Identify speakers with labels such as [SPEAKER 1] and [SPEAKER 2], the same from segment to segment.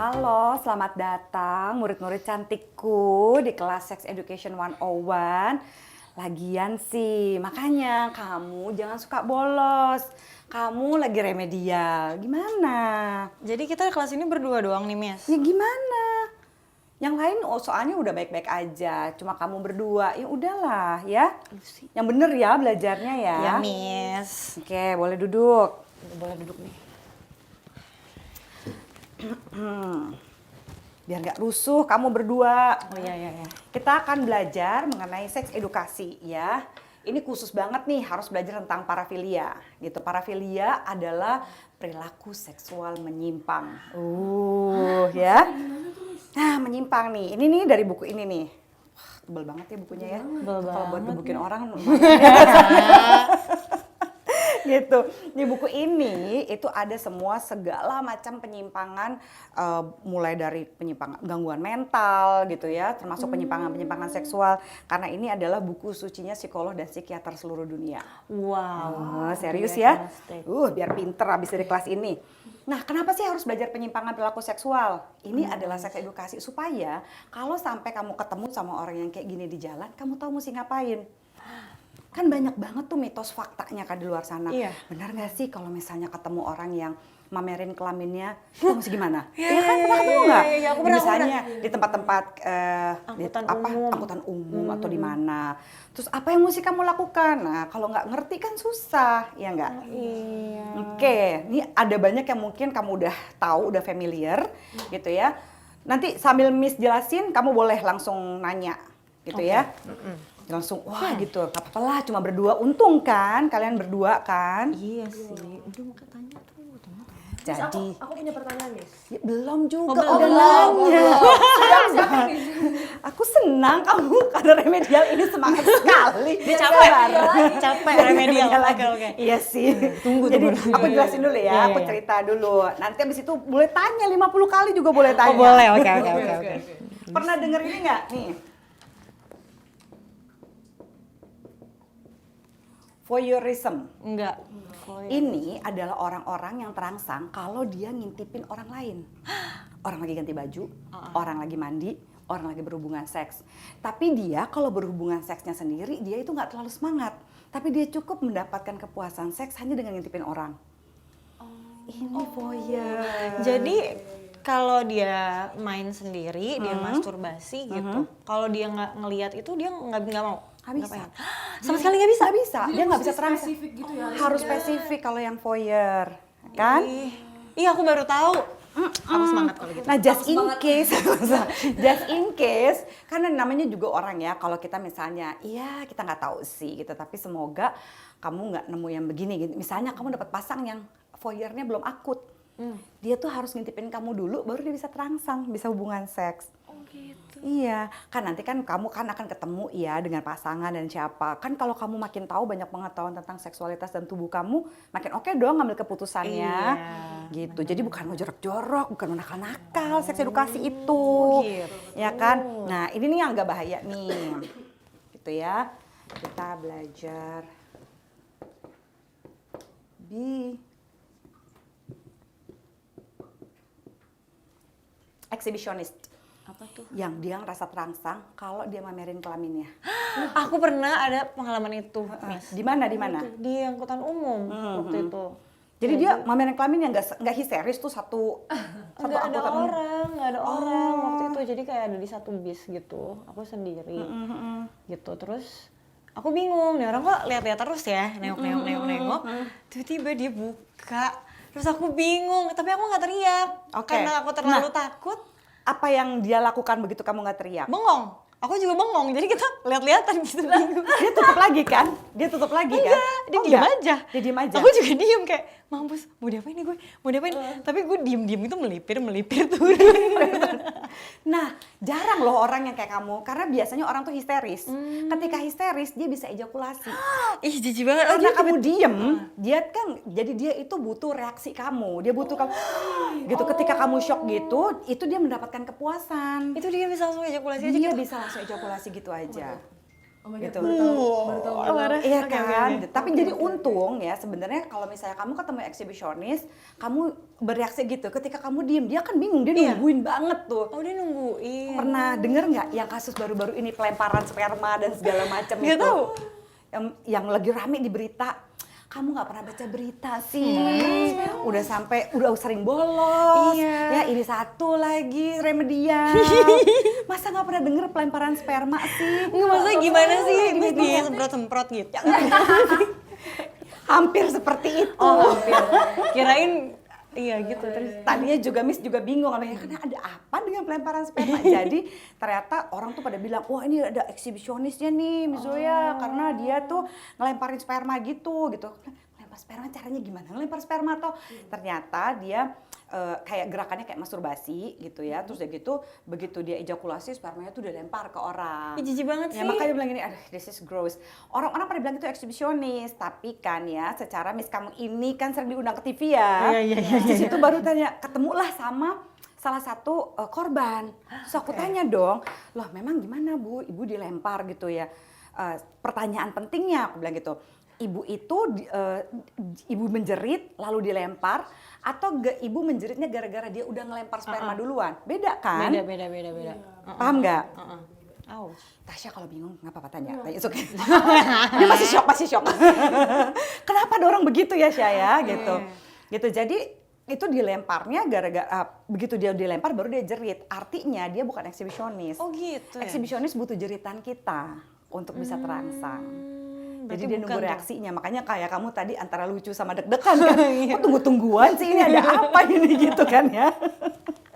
[SPEAKER 1] Halo, selamat datang murid-murid cantikku di kelas Sex Education 101. Lagian sih, makanya kamu jangan suka bolos. Kamu lagi remedial, gimana?
[SPEAKER 2] Jadi kita kelas ini berdua doang nih, Miss?
[SPEAKER 1] Ya gimana? Yang lain soalnya udah baik-baik aja, cuma kamu berdua. Ya udahlah ya. Yang bener ya belajarnya ya.
[SPEAKER 2] Ya, Miss.
[SPEAKER 1] Oke, boleh duduk.
[SPEAKER 2] Boleh duduk nih.
[SPEAKER 1] Biar nggak rusuh kamu berdua.
[SPEAKER 2] Oh iya.
[SPEAKER 1] Kita akan belajar mengenai seks edukasi ya. Ini khusus banget nih, harus belajar tentang parafilia. Gitu. Parafilia adalah perilaku seksual menyimpang. Ya. Nah, menyimpang nih. Ini nih dari buku ini nih. Wah, tebal banget ya bukunya ya. Kalau buat gebukin orang gitu. Di buku ini itu ada semua segala macam penyimpangan, mulai dari penyimpangan gangguan mental gitu ya, termasuk penyimpangan seksual, karena ini adalah buku sucinya psikolog dan psikiater seluruh dunia.
[SPEAKER 2] Wow.
[SPEAKER 1] Serius ya? Biar pinter abis dari kelas ini. Nah, kenapa sih harus belajar penyimpangan perilaku seksual? Ini adalah seks edukasi supaya kalau sampai kamu ketemu sama orang yang kayak gini di jalan, kamu tahu mesti ngapain. Kan banyak banget tuh mitos faktanya kan di luar sana.
[SPEAKER 2] Iya.
[SPEAKER 1] Benar nggak sih kalau misalnya ketemu orang yang mamerin kelaminnya, kita mesti gimana?
[SPEAKER 2] Iya,
[SPEAKER 1] Iya kan, pernah ketemu nggak?
[SPEAKER 2] Iya, aku pernah,
[SPEAKER 1] Misalnya di tempat-tempat
[SPEAKER 2] Angkutan umum.
[SPEAKER 1] atau di mana. Terus apa yang mesti kamu lakukan? Nah, kalau nggak ngerti kan susah, ya nggak?
[SPEAKER 2] Iya.
[SPEAKER 1] Oke, ini ada banyak yang mungkin kamu udah tahu, udah familiar, gitu ya. Nanti sambil Miss jelasin, kamu boleh langsung nanya, gitu ya. Langsung, wah gitu, gak apa-apa lah, cuma berdua. Untung kan, kalian berdua kan.
[SPEAKER 2] Iya sih. Udah mau tanya tuh.
[SPEAKER 1] Jadi,
[SPEAKER 3] Aku punya pertanyaan, Miss.
[SPEAKER 1] ya, belum juga,
[SPEAKER 2] belum.
[SPEAKER 1] udah nanya. Aku senang kamu karena remedial ini semangat sekali.
[SPEAKER 2] Dia capek.
[SPEAKER 1] Sabar.
[SPEAKER 2] Capek remedial. Oke.
[SPEAKER 1] Iya sih.
[SPEAKER 2] Tunggu.
[SPEAKER 1] Jadi aku jelasin dulu ya,
[SPEAKER 2] Iya,
[SPEAKER 1] aku
[SPEAKER 2] iya.
[SPEAKER 1] cerita dulu. Nanti abis itu boleh tanya, 50 kali juga boleh tanya.
[SPEAKER 2] Oh boleh, oke.
[SPEAKER 1] Pernah denger ini nggak? Nih. Voyeurism.
[SPEAKER 2] Enggak.
[SPEAKER 1] Ini adalah orang-orang yang terangsang kalau dia ngintipin orang lain. Orang lagi ganti baju, orang lagi mandi, orang lagi berhubungan seks. Tapi dia kalau berhubungan seksnya sendiri, dia itu nggak terlalu semangat. Tapi dia cukup mendapatkan kepuasan seks hanya dengan ngintipin orang. Ini voyeur.
[SPEAKER 2] Jadi kalau dia main sendiri, dia masturbasi gitu. Kalau dia nggak ngelihat itu, dia nggak mau.
[SPEAKER 1] Nggak bisa.
[SPEAKER 2] Ngapain? Sama sekali nggak bisa.
[SPEAKER 1] Nggak bisa, dia nggak bisa terangsang.
[SPEAKER 3] Spesifik gitu ya.
[SPEAKER 1] Harus spesifik kalau yang voyeur, kan?
[SPEAKER 2] Iya, aku baru tahu. Aku semangat kalau gitu.
[SPEAKER 1] Nah, just in case, karena namanya juga orang ya, kalau kita misalnya, iya kita nggak tahu sih gitu, tapi semoga kamu nggak nemu yang begini gitu. Misalnya kamu dapat pasang yang voyeurnya belum akut, dia tuh harus ngintipin kamu dulu, baru dia bisa terangsang, bisa hubungan seks.
[SPEAKER 3] Oh gitu.
[SPEAKER 1] Iya, kan nanti kan kamu kan akan ketemu ya dengan pasangan dan siapa. Kan kalau kamu makin tahu banyak pengetahuan tentang seksualitas dan tubuh kamu, makin oke dong ngambil keputusannya. Gitu. Jadi bukan mau jorok-jorok, bukan mau nakal-nakal, seks edukasi itu.
[SPEAKER 2] Gitu.
[SPEAKER 1] Ya kan? Nah, ini nih yang agak bahaya nih. Gitu ya. Kita belajar exhibitionist.
[SPEAKER 2] Apa tuh?
[SPEAKER 1] Yang dia ngerasa terangsang kalau dia mamerin kelaminnya.
[SPEAKER 2] Aku pernah ada pengalaman itu, Miss.
[SPEAKER 1] Di mana?
[SPEAKER 2] Di angkutan umum waktu itu.
[SPEAKER 1] Jadi dia mamerin kelamin yang nggak histeris tuh satu
[SPEAKER 2] Nggak ada
[SPEAKER 1] angkutan umum.
[SPEAKER 2] nggak ada orang waktu itu. Jadi kayak ada di satu bis gitu. Aku sendiri. Gitu. Terus aku bingung, nih orang kok lihat-lihat terus ya, nengok. Tiba-tiba dia buka. Terus aku bingung, tapi aku nggak teriak.
[SPEAKER 1] Oke.
[SPEAKER 2] Karena aku terlalu takut.
[SPEAKER 1] Apa yang dia lakukan begitu kamu nggak teriak?
[SPEAKER 2] Bengong. Aku juga bengong. Jadi kita lihat-lihatan gitu.
[SPEAKER 1] Dia tutup lagi kan? Dia tutup lagi kan?
[SPEAKER 2] Dia diem aja.
[SPEAKER 1] Dia diem aja.
[SPEAKER 2] Aku juga diem kayak, mampus, mau diapain nih gue? Mau diapain? Tapi gue diem-diem itu melipir turun.
[SPEAKER 1] Nah, jarang loh orang yang kayak kamu. Karena biasanya orang tuh histeris. Ketika histeris, dia bisa ejakulasi.
[SPEAKER 2] Ih, jijik banget.
[SPEAKER 1] Karena kamu diem, dia kan, jadi dia itu butuh reaksi kamu. Dia butuh kamu, gitu. Ketika kamu shock gitu, itu dia mendapatkan kepuasan.
[SPEAKER 2] Itu dia bisa langsung ejakulasi aja
[SPEAKER 1] Dia
[SPEAKER 2] gitu.
[SPEAKER 1] bisa langsung ejakulasi gitu aja.
[SPEAKER 3] Oh my
[SPEAKER 1] gitu.
[SPEAKER 3] God, baru tahu.
[SPEAKER 2] Marah.
[SPEAKER 1] Iya
[SPEAKER 2] Oke,
[SPEAKER 1] kan,
[SPEAKER 2] oke.
[SPEAKER 1] tapi jadi untung ya sebenarnya kalau misalnya kamu ketemu eksibisionis, kamu bereaksi gitu. Ketika kamu diem, dia kan bingung, dia
[SPEAKER 2] Iya.
[SPEAKER 1] nungguin banget tuh.
[SPEAKER 2] Oh dia nungguin.
[SPEAKER 1] Pernah denger nggak yang kasus baru-baru ini pelemparan sperma dan segala macam
[SPEAKER 2] Nggak
[SPEAKER 1] itu?
[SPEAKER 2] tahu.
[SPEAKER 1] Yang lagi rame di berita. Kamu nggak pernah baca berita sih, udah sering bolos,
[SPEAKER 2] Iya.
[SPEAKER 1] ya ini satu lagi remedial. Masa nggak pernah denger pelemparan sperma sih?
[SPEAKER 2] Nggak, maksudnya gimana sih? Ini disemprot-semprot gitu.
[SPEAKER 1] Hampir seperti itu.
[SPEAKER 2] Oh hampir. Kirain iya gitu terus.
[SPEAKER 1] Tadinya juga Miss juga bingung, karena ada apa dengan pelemparan sperma. Jadi ternyata orang tuh pada bilang, wah ini ada eksibisionisnya nih Miss Zoya, karena dia tuh ngelemparin sperma gitu. Ngelempar sperma caranya gimana? Ngelempar sperma atau ternyata dia kayak gerakannya kayak masturbasi gitu ya. Terus udah gitu, begitu dia ejakulasi spermanya tuh dilempar ke orang.
[SPEAKER 2] Ih, jijik banget
[SPEAKER 1] Ya
[SPEAKER 2] sih.
[SPEAKER 1] makanya dia bilang gini, aduh this is gross. Orang-orang pada bilang itu eksibisionis, tapi kan ya secara Miss kamu ini kan sering diundang ke TV ya.
[SPEAKER 2] Iya.
[SPEAKER 1] Di situ baru tanya, ketemulah sama salah satu korban. Terus aku tanya dong, loh memang gimana Bu? Ibu dilempar gitu ya. Pertanyaan pentingnya aku bilang gitu. Ibu itu ibu menjerit lalu dilempar atau ibu menjeritnya gara-gara dia udah ngelempar sperma duluan? Beda kan?
[SPEAKER 2] Beda.
[SPEAKER 1] Paham nggak?
[SPEAKER 2] Ouch.
[SPEAKER 1] Tasya kalau bingung nggak apa-apa tanya. It's okay. Dia masih shock. Kenapa ada orang begitu ya Syah gitu. Gitu. Jadi itu dilemparnya gara-gara begitu dia dilempar baru dia jerit. Artinya dia bukan eksibisionis.
[SPEAKER 2] Oh gitu ya?
[SPEAKER 1] Eksibisionis butuh jeritan kita untuk bisa terangsang. Jadi
[SPEAKER 2] berarti
[SPEAKER 1] dia nunggu
[SPEAKER 2] bukan tuh.
[SPEAKER 1] reaksinya. Makanya kayak kamu tadi antara lucu sama deg-degan kan. Kok tunggu-tungguan sih ini ada apa ini gitu kan ya.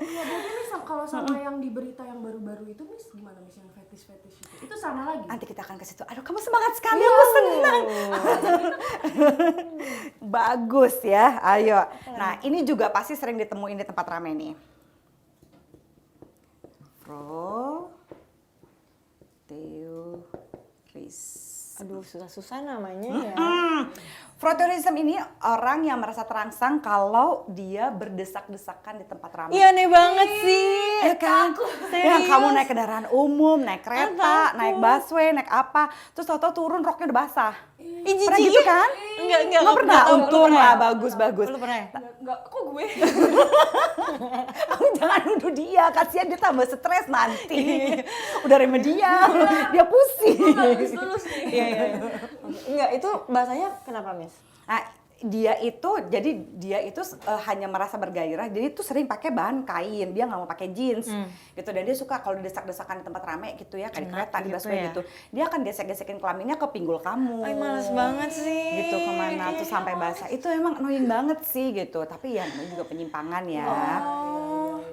[SPEAKER 3] Iya, berarti Miss kalau sama yang di berita yang baru-baru itu Miss gimana Miss yang fetish itu? Itu sama lagi?
[SPEAKER 1] Nanti kita akan ke situ. Aduh, kamu semangat sekali, aku senang. Bagus ya, ayo. Nah, ini juga pasti sering ditemuin di tempat rame nih. Frotteuris.
[SPEAKER 2] Aduh susah-susah namanya ya.
[SPEAKER 1] Frotteurism ini orang yang merasa terangsang kalau dia berdesak-desakan di tempat ramai.
[SPEAKER 2] Iya aneh banget sih.
[SPEAKER 1] Ya kan? Ya, kamu naik kendaraan umum, naik kereta, naik busway, naik apa, terus tau-tau turun roknya udah basah.
[SPEAKER 2] Ih,
[SPEAKER 1] Pernah
[SPEAKER 2] jijik.
[SPEAKER 1] gitu kan?
[SPEAKER 2] Enggak,
[SPEAKER 1] Nggak pernah?
[SPEAKER 2] tahu. Lu
[SPEAKER 1] Untung
[SPEAKER 2] pernah
[SPEAKER 1] lah,
[SPEAKER 2] ya?
[SPEAKER 1] bagus.
[SPEAKER 2] Lu pernah ya?
[SPEAKER 3] Enggak, kok gue?
[SPEAKER 1] Kamu jangan nuduh dia, kasihan dia tambah stres nanti. Udah remedial, dia pusing.
[SPEAKER 3] Bagus dulu sih.
[SPEAKER 2] Iya. Enggak, itu bahasanya kenapa, Miss?
[SPEAKER 1] Nah, dia itu hanya merasa bergairah, jadi itu sering pakai bahan kain, dia nggak mau pakai jeans gitu, dan dia suka kalau desak-desakan di tempat rame gitu ya, kayak di kereta, di
[SPEAKER 2] gitu
[SPEAKER 1] busway
[SPEAKER 2] ya.
[SPEAKER 1] gitu, dia akan gesek-gesekin kelaminnya ke pinggul kamu.
[SPEAKER 2] Ay, males banget sih.
[SPEAKER 1] Gitu kemana tuh sampai basah, itu emang annoying banget sih gitu, tapi ya namanya juga penyimpangan ya.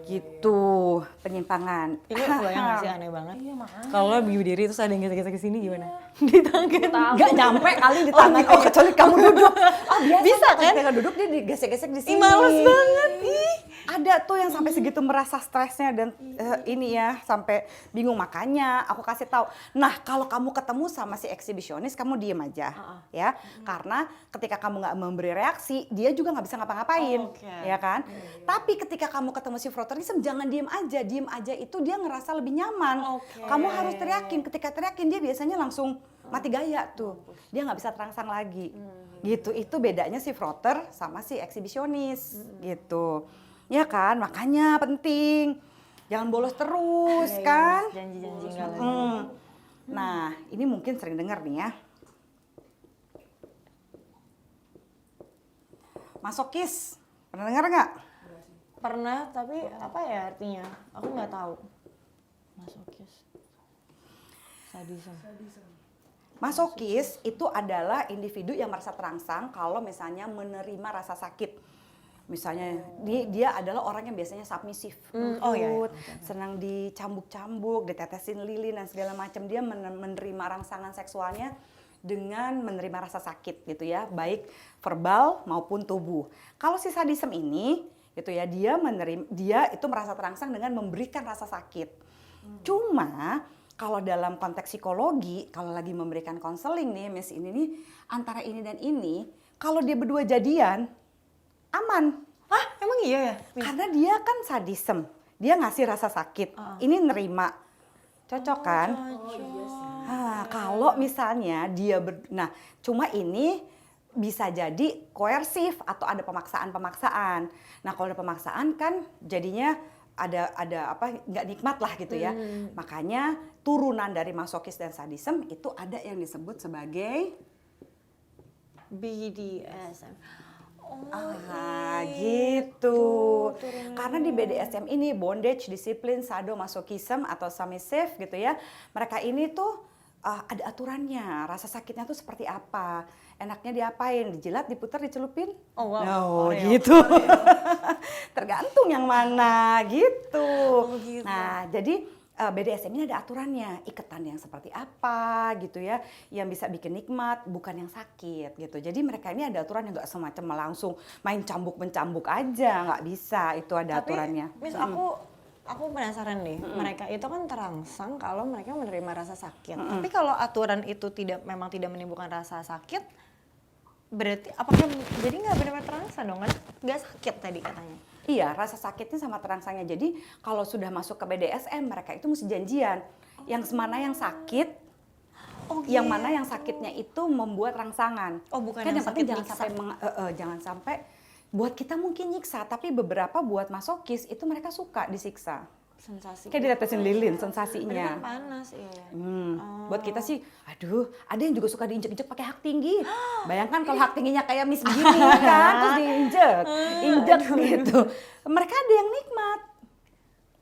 [SPEAKER 1] Gitu, penyimpangan.
[SPEAKER 2] Ini kebayang gak sih aneh banget?
[SPEAKER 3] Iya, makanya.
[SPEAKER 2] Kalau lo berdiri terus ada yang gesek-gesek ke sini gimana? Di tangan.
[SPEAKER 1] Nggak nyampe kali di tangan, oh kecuali kamu duduk. Oh biasa
[SPEAKER 2] Bisa kan?
[SPEAKER 1] ketika duduk dia digesek-gesek di sini.
[SPEAKER 2] Ih, males banget. Ih.
[SPEAKER 1] Ada tuh yang sampai segitu merasa stresnya dan ini ya sampai bingung, makanya aku kasih tahu. Nah kalau kamu ketemu sama si eksibisionis kamu diem aja ya, karena ketika kamu nggak memberi reaksi dia juga nggak bisa ngapa-ngapain,
[SPEAKER 2] Oke.
[SPEAKER 1] ya kan? Tapi ketika kamu ketemu si frotteurism jangan diem aja itu dia ngerasa lebih nyaman.
[SPEAKER 2] Oke.
[SPEAKER 1] Kamu harus teriakin, ketika teriakin dia biasanya langsung mati gaya tuh, dia nggak bisa terangsang lagi. Gitu, itu bedanya si frotter sama si eksibisionis gitu. Ya kan, makanya penting. Jangan bolos terus kan.
[SPEAKER 2] Janji-janji enggak lagi.
[SPEAKER 1] Nah, ini mungkin sering dengar nih ya. Masokis. Pernah dengar nggak?
[SPEAKER 2] Pernah, tapi apa ya artinya? Aku nggak tahu. Masokis. Sadism.
[SPEAKER 1] Masokis itu adalah individu yang merasa terangsang kalau misalnya menerima rasa sakit. Misalnya dia adalah orang yang biasanya submisif,
[SPEAKER 2] Oh iya,
[SPEAKER 1] nurut, senang dicambuk-cambuk, ditetesin lilin dan segala macam. Dia menerima rangsangan seksualnya dengan menerima rasa sakit gitu ya, baik verbal maupun tubuh. Kalau si sadism ini gitu ya, dia itu merasa terangsang dengan memberikan rasa sakit. Cuma kalau dalam konteks psikologi, kalau lagi memberikan konseling nih, Miss ini nih antara ini dan ini, kalau dia berdua jadian aman.
[SPEAKER 2] Hah, emang iya ya?
[SPEAKER 1] Karena dia kan sadism, dia ngasih rasa sakit, ini nerima, cocok kan?
[SPEAKER 3] Oh iya sih.
[SPEAKER 1] Nah, kalau misalnya nah, cuma ini bisa jadi koersif atau ada pemaksaan-pemaksaan. Nah, kalau ada pemaksaan kan jadinya ada apa, nggak nikmat lah gitu ya. Makanya turunan dari masokis dan sadisme itu ada yang disebut sebagai
[SPEAKER 2] BDSM.
[SPEAKER 1] gitu.
[SPEAKER 2] Turunan.
[SPEAKER 1] Karena di BDSM ini bondage, disiplin, sadomasochism atau submissive gitu ya. Mereka ini tuh ada aturannya. Rasa sakitnya tuh seperti apa? Enaknya diapain? Dijilat, diputar, dicelupin?
[SPEAKER 2] Oh wow.
[SPEAKER 1] No,
[SPEAKER 2] Oreo.
[SPEAKER 1] gitu. Tergantung yang mana gitu.
[SPEAKER 2] Gitu.
[SPEAKER 1] Nah, jadi BDSM ini ada aturannya, iketan yang seperti apa gitu ya, yang bisa bikin nikmat, bukan yang sakit gitu. Jadi mereka ini ada aturan yang nggak semacam langsung main cambuk-mencambuk aja, nggak bisa, itu ada aturannya.
[SPEAKER 2] Miss, aku penasaran nih, mereka itu kan terangsang kalau mereka menerima rasa sakit. Tapi kalau aturan itu memang tidak menimbulkan rasa sakit, berarti apakah jadi nggak benar-benar terangsang dong kan? Nggak sakit tadi katanya.
[SPEAKER 1] Iya, rasa sakitnya sama terangsangnya. Jadi kalau sudah masuk ke BDSM, mereka itu mesti janjian. Yang mana yang sakit, yang mana yang sakitnya itu membuat rangsangan.
[SPEAKER 2] Oh, bukan
[SPEAKER 1] Kan
[SPEAKER 2] yang
[SPEAKER 1] yang penting
[SPEAKER 2] sakit
[SPEAKER 1] jangan
[SPEAKER 2] nyiksa.
[SPEAKER 1] sampai jangan sampai buat kita mungkin nyiksa, tapi beberapa buat masokis itu mereka suka disiksa.
[SPEAKER 2] Sensasi.
[SPEAKER 1] Kayak ditetesin lilin
[SPEAKER 2] Padahal
[SPEAKER 1] sensasinya.
[SPEAKER 2] kan panas, iya.
[SPEAKER 1] Buat kita sih, aduh, ada yang juga suka diinjek-injek pakai hak tinggi. Bayangkan kalau hak tingginya kayak Miss begini kan, terus diinjek, gitu. Mereka ada yang nikmat.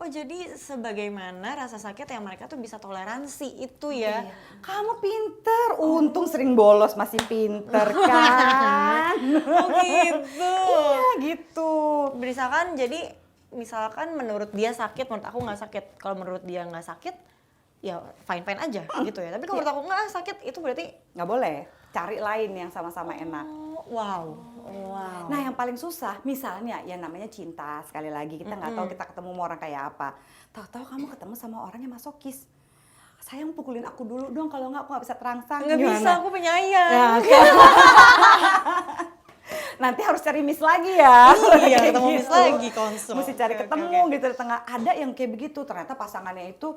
[SPEAKER 2] Oh jadi sebagaimana rasa sakit yang mereka tuh bisa toleransi itu ya.
[SPEAKER 1] Kamu pinter, untung sering bolos masih pinter kan.
[SPEAKER 2] Oh gitu.
[SPEAKER 1] Iya gitu.
[SPEAKER 2] Misalkan menurut dia sakit, menurut aku nggak sakit. Kalau menurut dia nggak sakit, ya fine-fine aja gitu ya. Tapi kalau menurut aku nggak sakit, itu berarti
[SPEAKER 1] Nggak boleh, cari lain yang sama-sama enak.
[SPEAKER 2] wow.
[SPEAKER 1] Nah yang paling susah, misalnya yang namanya cinta, sekali lagi kita nggak tahu kita ketemu sama orang kayak apa. Tahu-tahu kamu ketemu sama orang yang masokis. Sayang pukulin aku dulu dong, kalau nggak aku nggak bisa terangsang.
[SPEAKER 2] Nggak
[SPEAKER 1] Gimana?
[SPEAKER 2] bisa, aku penyayang.
[SPEAKER 1] Ya, kan? Nanti harus cari miss lagi ya.
[SPEAKER 2] Iya,
[SPEAKER 1] Kayak
[SPEAKER 2] ketemu miss lagi, konsol.
[SPEAKER 1] Mesti cari
[SPEAKER 2] Oke,
[SPEAKER 1] ketemu
[SPEAKER 2] oke.
[SPEAKER 1] gitu di tengah. Ada yang kayak begitu, ternyata pasangannya itu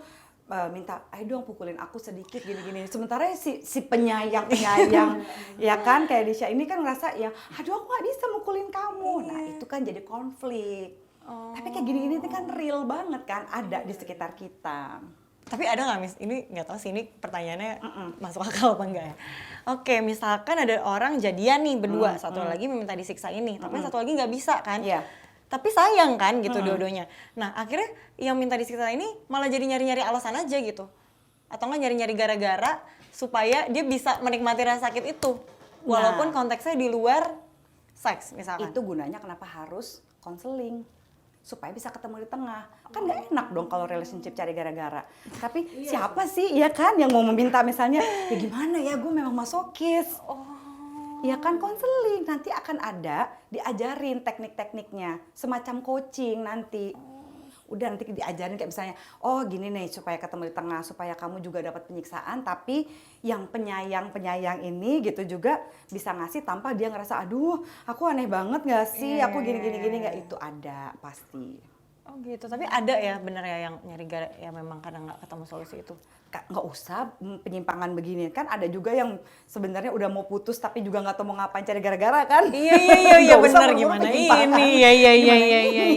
[SPEAKER 1] minta, ayo dong pukulin aku sedikit gini-gini. Sementara si penyayang ya kan kayak Disha ini kan ngerasa ya, aduh aku nggak bisa mukulin kamu. Nah itu kan jadi konflik. Tapi kayak gini-gini itu kan real banget kan, ada di sekitar kita.
[SPEAKER 2] Tapi ada nggak Miss? Ini nggak tahu sih, ini pertanyaannya masuk akal apa enggak ya? Oke, misalkan ada orang jadian nih berdua, satu lagi meminta disiksa ini, tapi satu lagi nggak bisa kan?
[SPEAKER 1] Iya.
[SPEAKER 2] Tapi sayang kan gitu dua-duanya. Nah akhirnya yang minta disiksa ini malah jadi nyari-nyari alasan aja gitu. Atau nggak nyari-nyari gara-gara supaya dia bisa menikmati rasa sakit itu. Walaupun konteksnya di luar seks misalkan.
[SPEAKER 1] Itu gunanya kenapa harus konseling, supaya bisa ketemu di tengah. Kan nggak enak dong kalau relationship cari gara-gara. Tapi siapa sih ya kan yang mau meminta misalnya, ya gimana ya gue memang masokis. Ya kan konseling, nanti akan ada diajarin teknik-tekniknya, semacam coaching nanti. Udah nanti diajarin kayak misalnya, oh gini nih supaya ketemu di tengah, supaya kamu juga dapat penyiksaan, tapi yang penyayang ini gitu juga bisa ngasih tanpa dia ngerasa, aduh aku aneh banget gak sih, aku gini-gini gak, itu ada pasti.
[SPEAKER 2] Oh gitu, tapi ada ya bener ya yang nyari gara ya memang kadang nggak ketemu solusi itu.
[SPEAKER 1] Nggak usah penyimpangan begini, kan ada juga yang sebenarnya udah mau putus tapi juga nggak tahu mau ngapain cari gara-gara kan.
[SPEAKER 2] Iya
[SPEAKER 1] Nggak usah
[SPEAKER 2] bener,
[SPEAKER 1] buru-buru
[SPEAKER 2] gimana
[SPEAKER 1] penyimpangan.
[SPEAKER 2] ini,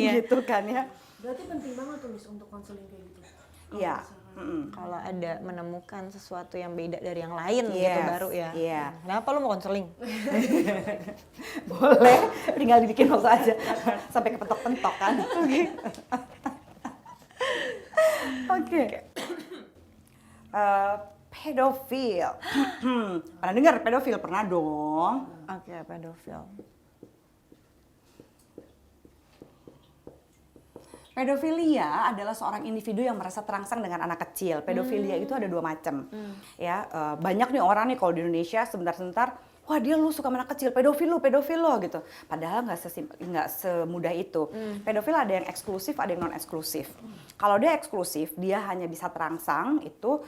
[SPEAKER 2] iya.
[SPEAKER 1] Gitu kan ya.
[SPEAKER 3] Berarti penting banget tuh Miss untuk konseling kayak gitu.
[SPEAKER 1] Iya.
[SPEAKER 2] Kalau ada menemukan sesuatu yang beda dari yang lain gitu
[SPEAKER 1] Yes,
[SPEAKER 2] baru ya.
[SPEAKER 1] iya.
[SPEAKER 2] Kenapa lu mau konseling?
[SPEAKER 1] Boleh, tinggal dibikin waktu aja sampai kepentok-pentok kan. Oke. Pedofil. Pernah dengar pedofil? Pernah dong.
[SPEAKER 2] Oke, pedofil.
[SPEAKER 1] Pedofilia adalah seorang individu yang merasa terangsang dengan anak kecil. Pedofilia itu ada dua macam. Ya, banyak nih orang nih kalau di Indonesia sebentar-sebentar, wah dia lu suka sama anak kecil, pedofil lo gitu. Padahal nggak semudah itu. Pedofil ada yang eksklusif, ada yang non eksklusif. Kalau dia eksklusif, dia hanya bisa terangsang itu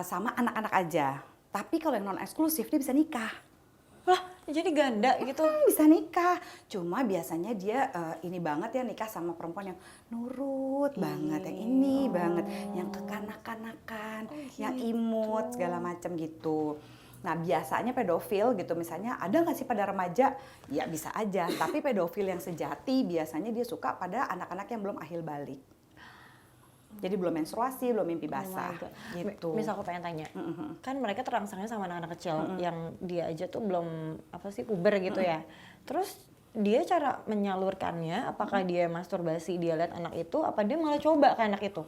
[SPEAKER 1] sama anak-anak aja. Tapi kalau yang non eksklusif dia bisa nikah.
[SPEAKER 2] Lah, Jadi ganda gitu.
[SPEAKER 1] Bisa nikah. Cuma biasanya dia ini banget ya nikah sama perempuan yang nurut banget, yang ini banget, yang kekanak-kanakan, yang imut segala macam gitu. Nah biasanya pedofil gitu misalnya ada nggak sih pada remaja? Ya bisa aja. Tapi pedofil yang sejati biasanya dia suka pada anak-anak yang belum akhil balik. Jadi belum menstruasi, belum mimpi basah, gitu.
[SPEAKER 2] Misal aku pengen tanya, kan mereka terangsangnya sama anak-anak kecil yang dia aja tuh belum apa sih puber gitu ya. Terus dia cara menyalurkannya, apakah dia masturbasi, dia lihat anak itu, apa dia malah coba ke anak itu?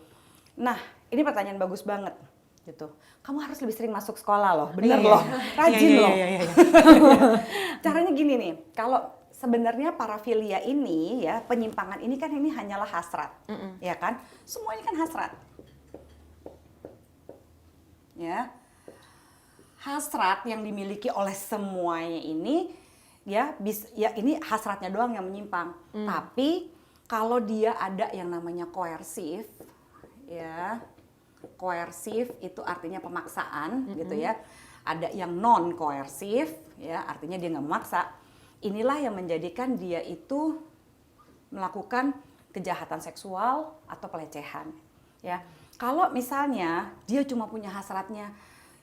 [SPEAKER 1] Nah, ini pertanyaan bagus banget, gitu. Kamu harus lebih sering masuk sekolah loh, bener
[SPEAKER 2] Iya,
[SPEAKER 1] loh,
[SPEAKER 2] iya.
[SPEAKER 1] rajin
[SPEAKER 2] Iya,
[SPEAKER 1] loh.
[SPEAKER 2] iya, iya, iya.
[SPEAKER 1] Caranya gini nih, kalau sebenarnya parafilia ini ya penyimpangan ini kan ini hanyalah hasrat, ya kan? Semua ini kan hasrat, ya. Hasrat yang dimiliki oleh semuanya ini, ya ini hasratnya doang yang menyimpang. Tapi kalau dia ada yang namanya koersif, ya, koersif itu artinya pemaksaan, gitu ya. Ada yang non koersif, ya, artinya dia nggak memaksa. Inilah yang menjadikan dia itu melakukan kejahatan seksual atau pelecehan, ya. Kalau misalnya dia cuma punya hasratnya,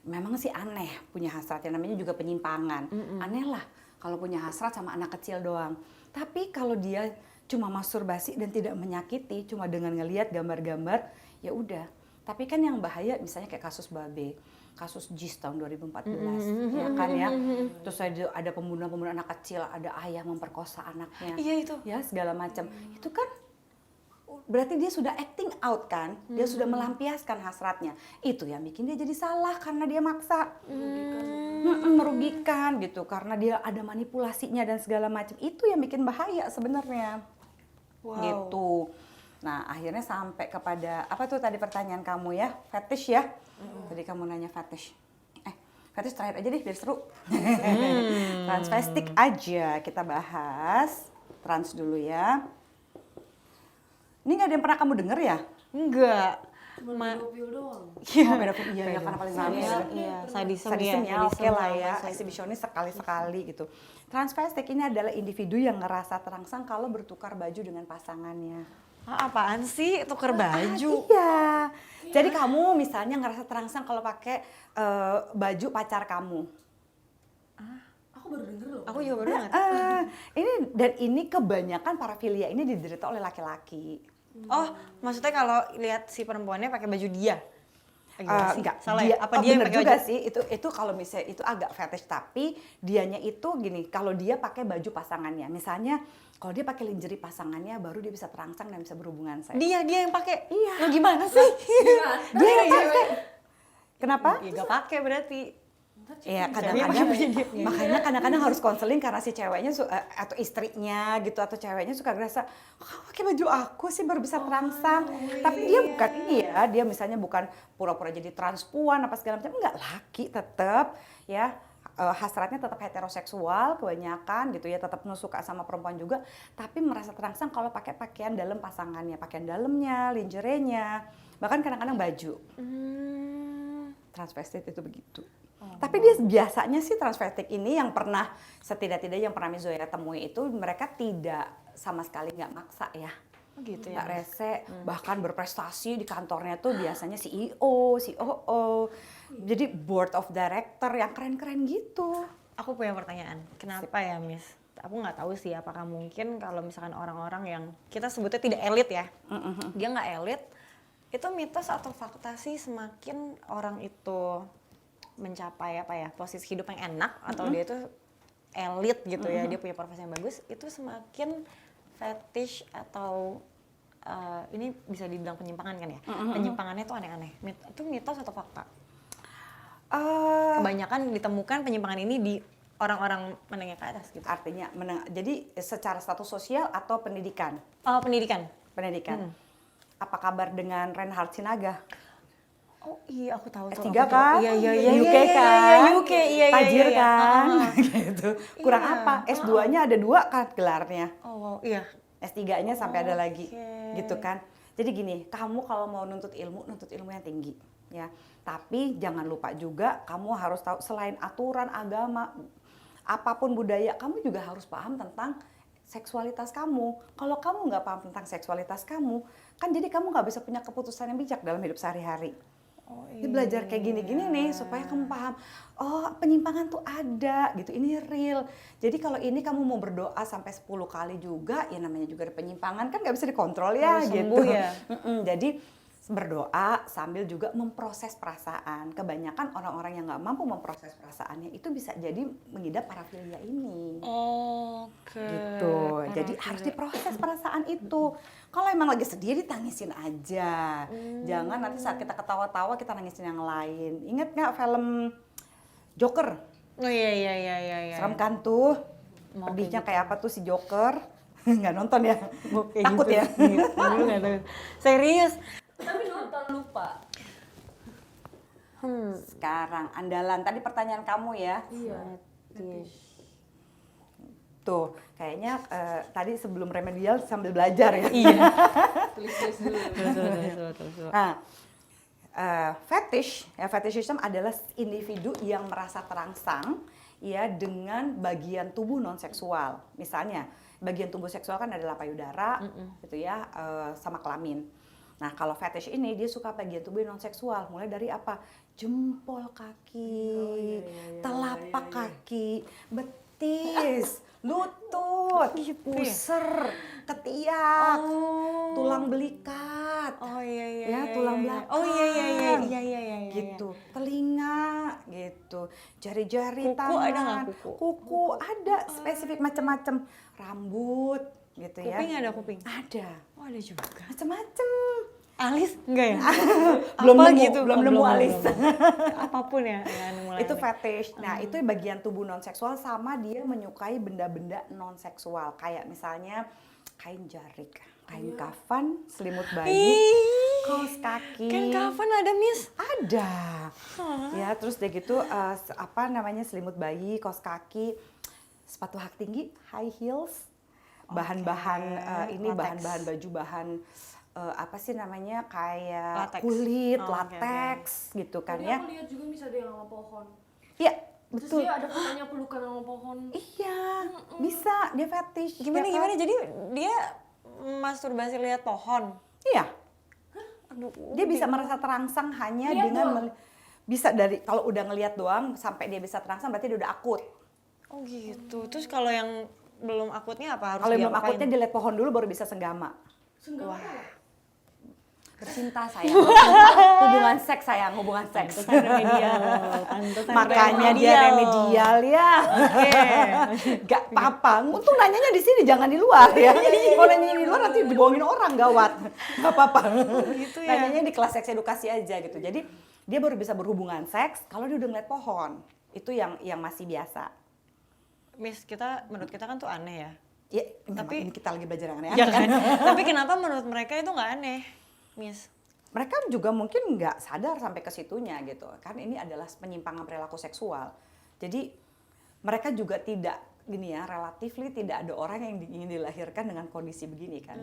[SPEAKER 1] memang sih aneh punya hasratnya, namanya juga penyimpangan. Aneh lah kalau punya hasrat sama anak kecil doang. Tapi kalau dia cuma masturbasi dan tidak menyakiti, cuma dengan ngelihat gambar-gambar, ya udah. Tapi kan yang bahaya misalnya kayak kasus Babe, kasus JIS tahun 2014, ya kan ya. Terus ada pembunuhan anak kecil, ada ayah memperkosa anaknya.
[SPEAKER 2] Iya itu.
[SPEAKER 1] Ya segala macam. Itu kan berarti dia sudah acting out kan, dia sudah melampiaskan hasratnya. Itu yang bikin dia jadi salah karena dia maksa. Merugikan gitu, karena dia ada manipulasinya dan segala macam. Itu yang bikin bahaya sebenarnya.
[SPEAKER 2] Wow.
[SPEAKER 1] Gitu. Nah, akhirnya sampai kepada apa tuh tadi pertanyaan kamu ya, fetish ya. Tadi kamu nanya fetish. Fetish terakhir aja deh biar seru. Transvestik aja kita bahas. Trans dulu ya. Ini nggak ada yang pernah kamu denger ya?
[SPEAKER 2] Enggak.
[SPEAKER 3] Cuma pedofil doang.
[SPEAKER 1] Iya, pedofil. Iya, karena paling
[SPEAKER 2] Sadis,
[SPEAKER 1] ramai.
[SPEAKER 2] iya, sadisme
[SPEAKER 1] Sadisme ya, oke lah ya,
[SPEAKER 2] sadisme.
[SPEAKER 1] eksibisionis sekali-sekali gitu. Transvestik ini adalah individu yang ngerasa terangsang kalau bertukar baju dengan pasangannya.
[SPEAKER 2] Apaan sih tuker baju?
[SPEAKER 1] Iya. Jadi kamu misalnya ngerasa terangsang kalau pakai baju pacar kamu.
[SPEAKER 3] Aku baru denger loh.
[SPEAKER 2] Aku juga baru dengar.
[SPEAKER 1] Ini kebanyakan parafilia ini diderita oleh laki-laki.
[SPEAKER 2] Oh, maksudnya kalau lihat si perempuannya pakai baju dia? Gimana sih?
[SPEAKER 1] Enggak,
[SPEAKER 2] Salah ya? Apa dia yang
[SPEAKER 1] bener
[SPEAKER 2] pakai
[SPEAKER 1] juga
[SPEAKER 2] baju?
[SPEAKER 1] sih, itu kalau misalnya itu agak fetish, tapi dianya itu gini, kalau dia pakai baju pasangannya, misalnya kalau dia pakai lingerie pasangannya, baru dia bisa terangsang dan bisa berhubungan seks.
[SPEAKER 2] Dia yang pakai.
[SPEAKER 1] Iya.
[SPEAKER 2] Lo gimana sih?
[SPEAKER 1] Dia yang pakai. Kenapa?
[SPEAKER 2] Ya gak pakai berarti.
[SPEAKER 1] Iya,
[SPEAKER 2] Ceweknya
[SPEAKER 1] kadang-kadang
[SPEAKER 2] pakai baju dia.
[SPEAKER 1] makanya kadang-kadang harus konseling karena si ceweknya atau istrinya gitu atau ceweknya suka ngerasa kok pakai baju aku sih baru bisa terangsang. Tapi dia bukan ini ya, dia misalnya bukan pura-pura jadi transpuan apa segala macam, enggak, laki tetap ya. Hasratnya tetap heteroseksual kebanyakan gitu ya, tetap suka sama perempuan juga, tapi merasa terangsang kalau pakai pakaian dalam pasangannya, pakaian dalamnya, lingerie-nya, bahkan kadang-kadang baju. Transvestit itu begitu. Tapi dia biasanya sih transvestik ini yang pernah setidak-tidaknya yang pernah Mizoya temui itu mereka tidak sama sekali nggak maksa ya.
[SPEAKER 2] Oh gitu
[SPEAKER 1] Nggak
[SPEAKER 2] ya.
[SPEAKER 1] rese, bahkan berprestasi di kantornya tuh biasanya CEO, COO, jadi board of director yang keren-keren gitu.
[SPEAKER 2] Aku punya pertanyaan. Kenapa ya, Miss? Aku nggak tahu sih apakah mungkin kalau misalkan orang-orang yang kita sebutnya tidak elit ya, dia nggak elit, itu mitos atau fakta sih semakin orang itu mencapai apa ya posisi hidup yang enak atau dia itu elit gitu ya, dia punya profesi yang bagus, itu semakin fetish atau ini bisa dibilang penyimpangan kan ya, penyimpangannya tuh aneh-aneh. Itu mitos atau fakta? Kebanyakan ditemukan penyimpangan ini di orang-orang menengah ke atas gitu.
[SPEAKER 1] Artinya, jadi secara status sosial atau pendidikan?
[SPEAKER 2] Pendidikan.
[SPEAKER 1] Pendidikan. Apa kabar dengan Reinhard Sinaga?
[SPEAKER 2] Oh iya, aku tahu tuh.
[SPEAKER 1] S3 kan?
[SPEAKER 2] Iya,
[SPEAKER 1] UK kan?
[SPEAKER 2] UK, iya.
[SPEAKER 1] Tajir kan? Gitu. Kurang apa? S2-nya ada 2 kan gelarnya.
[SPEAKER 2] Oh wow, iya.
[SPEAKER 1] S3-nya sampai ada lagi.
[SPEAKER 2] Oke.
[SPEAKER 1] Gitu kan. Jadi gini, kamu kalau mau nuntut ilmu yang tinggi. Ya. Tapi jangan lupa juga kamu harus tahu selain aturan agama, apapun budaya, kamu juga harus paham tentang seksualitas kamu. Kalau kamu nggak paham tentang seksualitas kamu, kan jadi kamu nggak bisa punya keputusan yang bijak dalam hidup sehari-hari. Jadi belajar kayak gini-gini nih supaya kamu paham, oh penyimpangan tuh ada gitu, ini real. Jadi kalau ini kamu mau berdoa sampai 10 kali juga, ya namanya juga ada penyimpangan kan nggak bisa dikontrol ya
[SPEAKER 2] Harus
[SPEAKER 1] gitu.
[SPEAKER 2] sembuh ya.
[SPEAKER 1] Jadi berdoa sambil juga memproses perasaan. Kebanyakan orang-orang yang nggak mampu memproses perasaannya itu bisa jadi mengidap parafilia ini.
[SPEAKER 2] Oke.
[SPEAKER 1] Gitu. Jadi harus diproses perasaan itu. Kalau emang lagi sedih ditangisin aja. Jangan nanti saat kita ketawa-tawa kita nangisin yang lain. Ingat nggak film Joker?
[SPEAKER 2] Oh iya.
[SPEAKER 1] Serem kan tuh?
[SPEAKER 2] Mau
[SPEAKER 1] Pedihnya
[SPEAKER 2] kayak
[SPEAKER 1] kayak apa tuh si Joker? Nggak nonton ya?
[SPEAKER 2] Kayak
[SPEAKER 1] Takut
[SPEAKER 2] gitu.
[SPEAKER 1] ya?
[SPEAKER 2] Dulu nggak tahu. Serius.
[SPEAKER 3] Tapi nonton lupa.
[SPEAKER 1] Sekarang andalan. Tadi pertanyaan kamu ya.
[SPEAKER 3] Iya.
[SPEAKER 1] Tuh, kayaknya tadi sebelum remedial sambil belajar ya.
[SPEAKER 2] Iya.
[SPEAKER 3] Tulis dulu.
[SPEAKER 2] Betul.
[SPEAKER 1] Nah, fetish, ya fetishism adalah individu yang merasa terangsang ya dengan bagian tubuh non seksual. Misalnya, bagian tubuh seksual kan adalah payudara, gitu ya, sama kelamin. Nah, kalau fetish ini dia suka bagian tubuh non seksual, mulai dari apa? Jempol kaki, telapak kaki, betis, lutut, puser, ketiak, tulang belikat.
[SPEAKER 2] Oh iya.
[SPEAKER 1] Ya, tulang belakang.
[SPEAKER 2] Oh iya.
[SPEAKER 1] Gitu, telinga gitu, jari-jari
[SPEAKER 2] Kuku
[SPEAKER 1] tangan.
[SPEAKER 2] ada nggak kuku?
[SPEAKER 1] Kuku ada, spesifik macam-macam. Rambut gitu ya.
[SPEAKER 2] Kuping ada kuping?
[SPEAKER 1] Ada,
[SPEAKER 2] Oh ada juga.
[SPEAKER 1] macam-macam.
[SPEAKER 2] Alis enggak ya?
[SPEAKER 1] Belum
[SPEAKER 2] Apa
[SPEAKER 1] nemu,
[SPEAKER 2] gitu?
[SPEAKER 1] belum nemu alis.
[SPEAKER 2] Apapun ya. Mulai
[SPEAKER 1] Itu fetish. Nah, itu bagian tubuh non seksual sama dia menyukai benda-benda non seksual kayak misalnya kain jarik, kain kafan, selimut bayi, kaos kaki.
[SPEAKER 2] Kan kafan ada Miss?
[SPEAKER 1] Ada. Ya, terus dia gitu apa namanya selimut bayi, kaos kaki, sepatu hak tinggi, high heels, bahan-bahan ini
[SPEAKER 2] latex.
[SPEAKER 1] bahan-bahan baju bahan apa sih namanya kayak
[SPEAKER 2] Latex.
[SPEAKER 1] kulit,
[SPEAKER 2] Oh, oke,
[SPEAKER 1] latex gitu kan
[SPEAKER 3] Tadi
[SPEAKER 1] ya.
[SPEAKER 3] aku lihat juga bisa ada yang sama pohon.
[SPEAKER 1] Iya,
[SPEAKER 3] Terus
[SPEAKER 1] betul.
[SPEAKER 3] dia ada fotonya pelukan sama pohon.
[SPEAKER 1] Iya, bisa dia fetish.
[SPEAKER 2] Gimana
[SPEAKER 1] ya kan?
[SPEAKER 2] Jadi dia masturbasi lihat pohon.
[SPEAKER 1] Iya,
[SPEAKER 2] Aduh.
[SPEAKER 1] dia bisa merasa terangsang hanya
[SPEAKER 3] Lihat
[SPEAKER 1] dengan
[SPEAKER 3] doang?
[SPEAKER 1] bisa dari kalau udah ngelihat doang sampai dia bisa terangsang berarti dia udah akut.
[SPEAKER 2] Oh gitu. Terus kalau yang belum akutnya apa harus
[SPEAKER 1] Kalau belum
[SPEAKER 2] diapain?
[SPEAKER 1] akutnya dia lihat pohon dulu baru bisa senggama.
[SPEAKER 3] Senggama apa?
[SPEAKER 1] Bercinta sayang. Hubungan seks sayang, hubungan seks.
[SPEAKER 2] Pantesan remedial. Pantesan
[SPEAKER 1] Makanya dia remedial ya. Gak apa-apa. Untung nanyanya di sini jangan di luar ya. Kalau nanyanya di luar nanti dibohongin orang gawat. Gak apa-apa.
[SPEAKER 2] Gitu ya.
[SPEAKER 1] Nanyanya di kelas seks edukasi aja gitu. Jadi dia baru bisa berhubungan seks kalau dia udah ngeliat pohon. Itu yang masih biasa.
[SPEAKER 2] Miss, menurut kita kan tuh aneh ya.
[SPEAKER 1] Ya,
[SPEAKER 2] Tapi-
[SPEAKER 1] ini kita lagi belajar yang aneh.
[SPEAKER 2] Ya kan? Tapi kenapa menurut mereka itu nggak aneh, Miss?
[SPEAKER 1] Mereka juga mungkin nggak sadar sampai ke situnya gitu. Kan ini adalah penyimpangan perilaku seksual. Jadi mereka juga tidak gini ya, relatifly tidak ada orang yang ingin dilahirkan dengan kondisi begini kan.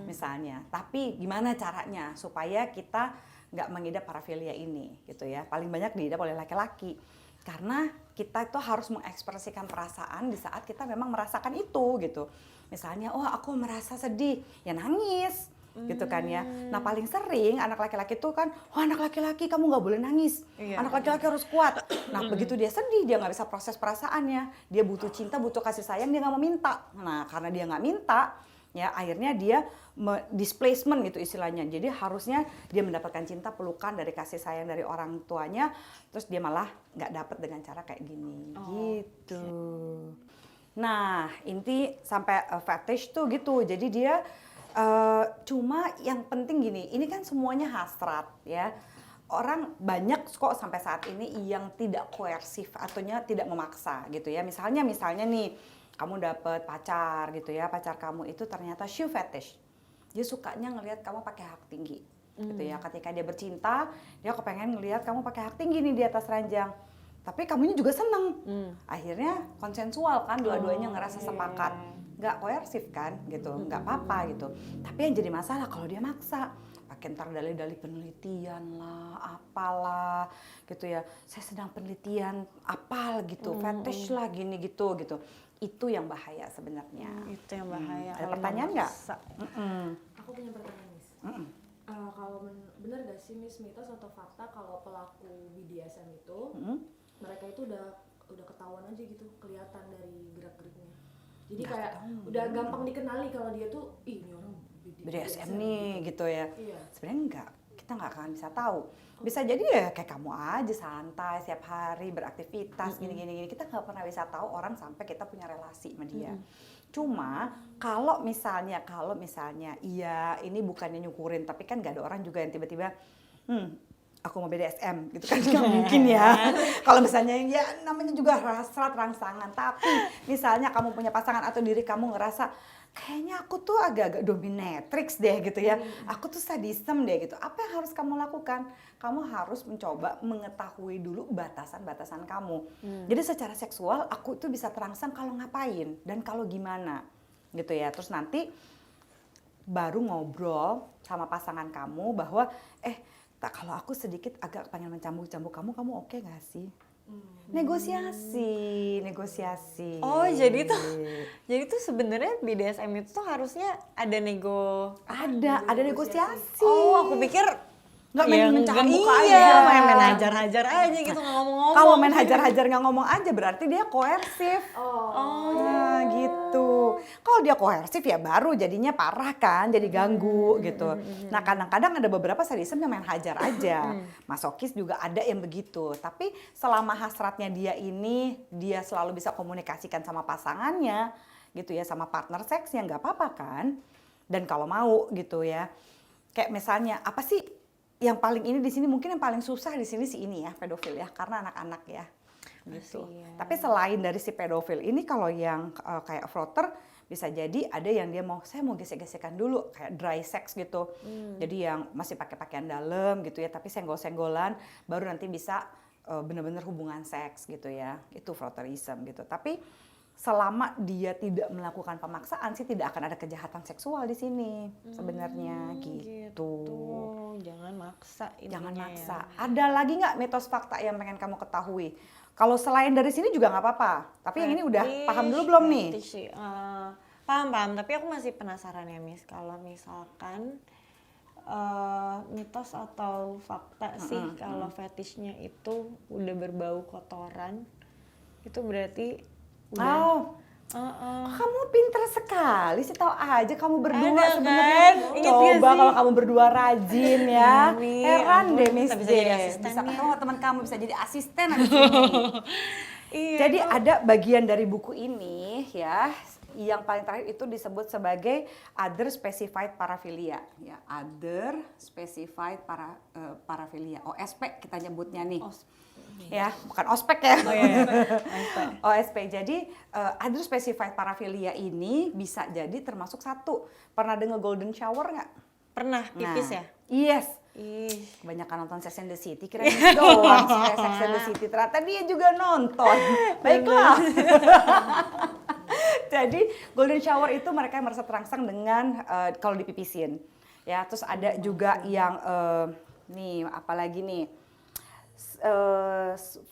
[SPEAKER 1] Misalnya. Tapi gimana caranya supaya kita nggak mengidap parafilia ini gitu ya. Paling banyak diidap oleh laki-laki. Karena kita itu harus mengekspresikan perasaan di saat kita memang merasakan itu gitu. Misalnya, oh aku merasa sedih, ya nangis gitu kan ya. Nah paling sering anak laki-laki itu kan, oh anak laki-laki kamu nggak boleh nangis,
[SPEAKER 2] Iya.
[SPEAKER 1] anak laki-laki harus kuat. Nah begitu dia sedih, dia nggak bisa proses perasaannya, dia butuh cinta, butuh kasih sayang, dia nggak mau minta. Nah karena dia nggak minta, ya akhirnya dia displacement gitu istilahnya. Jadi harusnya dia mendapatkan cinta, pelukan dari kasih sayang dari orang tuanya, terus dia malah nggak dapat dengan cara kayak gini, gitu. Nah inti sampai fetish tuh gitu, jadi dia cuma yang penting gini, ini kan semuanya hasrat ya. Orang banyak kok sampai saat ini yang tidak koersif ataunya tidak memaksa gitu ya. Misalnya nih, kamu dapet pacar gitu ya, pacar kamu itu ternyata shoe fetish. Dia sukanya ngelihat kamu pakai hak tinggi gitu ya. Ketika dia bercinta, dia kepengen ngelihat kamu pakai hak tinggi nih di atas ranjang. Tapi kamunya juga seneng. Akhirnya konsensual kan, dua-duanya ngerasa sepakat. Nggak koersif kan gitu, nggak apa-apa gitu. Tapi yang jadi masalah kalau dia maksa pakai ntar dalih-dalih penelitian lah, apalah gitu ya. Saya sedang penelitian apal gitu, fetish lah gini gitu. Itu yang bahaya sebenarnya.
[SPEAKER 2] Itu yang bahaya.
[SPEAKER 1] Ada
[SPEAKER 2] kalau
[SPEAKER 1] pertanyaan nggak?
[SPEAKER 2] memaksa.
[SPEAKER 3] Aku punya pertanyaan, Miss. Kalau benar gak sih, Miss, mitos atau fakta kalau pelaku BDSM itu mereka itu udah ketahuan aja gitu, kelihatan dari gerak-geriknya. Jadi kayak udah gampang dikenali kalau dia tuh ini orang
[SPEAKER 1] BDSM nih gitu ya.
[SPEAKER 3] Iya.
[SPEAKER 1] Sebenarnya enggak, kita nggak akan bisa tahu. Bisa jadi ya kayak kamu aja santai setiap hari beraktivitas gini. Kita nggak pernah bisa tahu orang sampai kita punya relasi sama dia. Cuma kalau misalnya iya ini bukannya nyukurin, tapi kan nggak ada orang juga yang tiba-tiba aku mau BDSM gitu kan, nggak mungkin ya. Kalau misalnya ya namanya juga hasrat rangsangan, tapi misalnya kamu punya pasangan atau diri kamu ngerasa kayaknya aku tuh agak-agak dominatrix deh gitu ya, aku tuh sadism deh gitu. Apa yang harus kamu lakukan? Kamu harus mencoba mengetahui dulu batasan-batasan kamu. Jadi secara seksual aku tuh bisa terangsang kalau ngapain dan kalau gimana gitu ya. Terus nanti baru ngobrol sama pasangan kamu bahwa kalau aku sedikit agak pengen mencambuk-cambuk kamu oke gak sih? Negosiasi.
[SPEAKER 2] Oh, jadi tuh sebenarnya BDSM itu tuh harusnya ada
[SPEAKER 1] ada negosiasi.
[SPEAKER 2] Oh, aku pikir
[SPEAKER 1] nggak main mencambuk
[SPEAKER 2] iya,
[SPEAKER 1] aja.
[SPEAKER 2] main hajar-hajar aja gitu, nggak ngomong-ngomong.
[SPEAKER 1] Kalau main hajar-hajar nggak ngomong aja berarti dia koersif. Nah, gitu. Kalau dia koersif ya baru jadinya parah kan, jadi ganggu gitu. Nah, kadang-kadang ada beberapa sadism yang main hajar aja. Masokis juga ada yang begitu. Tapi selama hasratnya dia selalu bisa komunikasikan sama pasangannya gitu ya, sama partner seksnya nggak apa-apa kan. Dan kalau mau gitu ya. Kayak misalnya apa sih yang paling ini di sini, mungkin yang paling susah di sini si ini ya, pedofil ya, karena anak-anak ya gitu. Tapi selain dari si pedofil ini, kalau yang kayak frotter bisa jadi ada yang dia saya mau gesek-gesekan dulu kayak dry sex gitu. Jadi yang masih pakai pakaian dalam gitu ya, tapi senggol-senggolan baru nanti bisa benar-benar hubungan seks gitu ya. Itu frotterism gitu. Tapi selama dia tidak melakukan pemaksaan sih tidak akan ada kejahatan seksual di sini sebenarnya gitu.
[SPEAKER 2] Jangan maksa.
[SPEAKER 1] Jangan maksa.
[SPEAKER 2] Ya.
[SPEAKER 1] Ada lagi nggak mitos fakta yang pengen kamu ketahui? Kalau selain dari sini juga nggak apa-apa. Tapi yang ini udah paham dulu belum nih?
[SPEAKER 2] Paham. Tapi aku masih penasaran ya, Miss. Kalau misalkan mitos atau fakta sih kalau fetishnya itu udah berbau kotoran, itu berarti
[SPEAKER 1] kamu pinter sekali sih, tahu aja kamu berdua
[SPEAKER 2] Ada
[SPEAKER 1] sebenarnya.
[SPEAKER 2] kan? Ingat
[SPEAKER 1] Coba
[SPEAKER 2] gak sih?
[SPEAKER 1] kalau kamu berdua rajin ya. Heran deh Miss
[SPEAKER 2] bisa jadi
[SPEAKER 1] J.
[SPEAKER 2] asisten
[SPEAKER 1] Bisa
[SPEAKER 2] ya.
[SPEAKER 1] ketemu teman kamu bisa jadi asisten abis ini.
[SPEAKER 2] Iya,
[SPEAKER 1] Jadi ada bagian dari buku ini ya, yang paling terakhir itu disebut sebagai other specified paraphilia ya, other specified paraphilia, OSP kita nyebutnya nih. Ya, bukan ospek ya. OSP. Jadi other specified paraphilia ini bisa jadi termasuk satu. Pernah dengar golden shower nggak?
[SPEAKER 2] Pernah pipis ya?
[SPEAKER 1] Yes.
[SPEAKER 2] Ih,
[SPEAKER 1] Kebanyakan nonton Sex and the City, kira doang Sex and the City. Ternyata dia juga nonton. Baiklah. Jadi golden shower itu mereka yang merasa terangsang dengan kalau dipipisin. Ya, terus ada juga yang nih apalagi nih.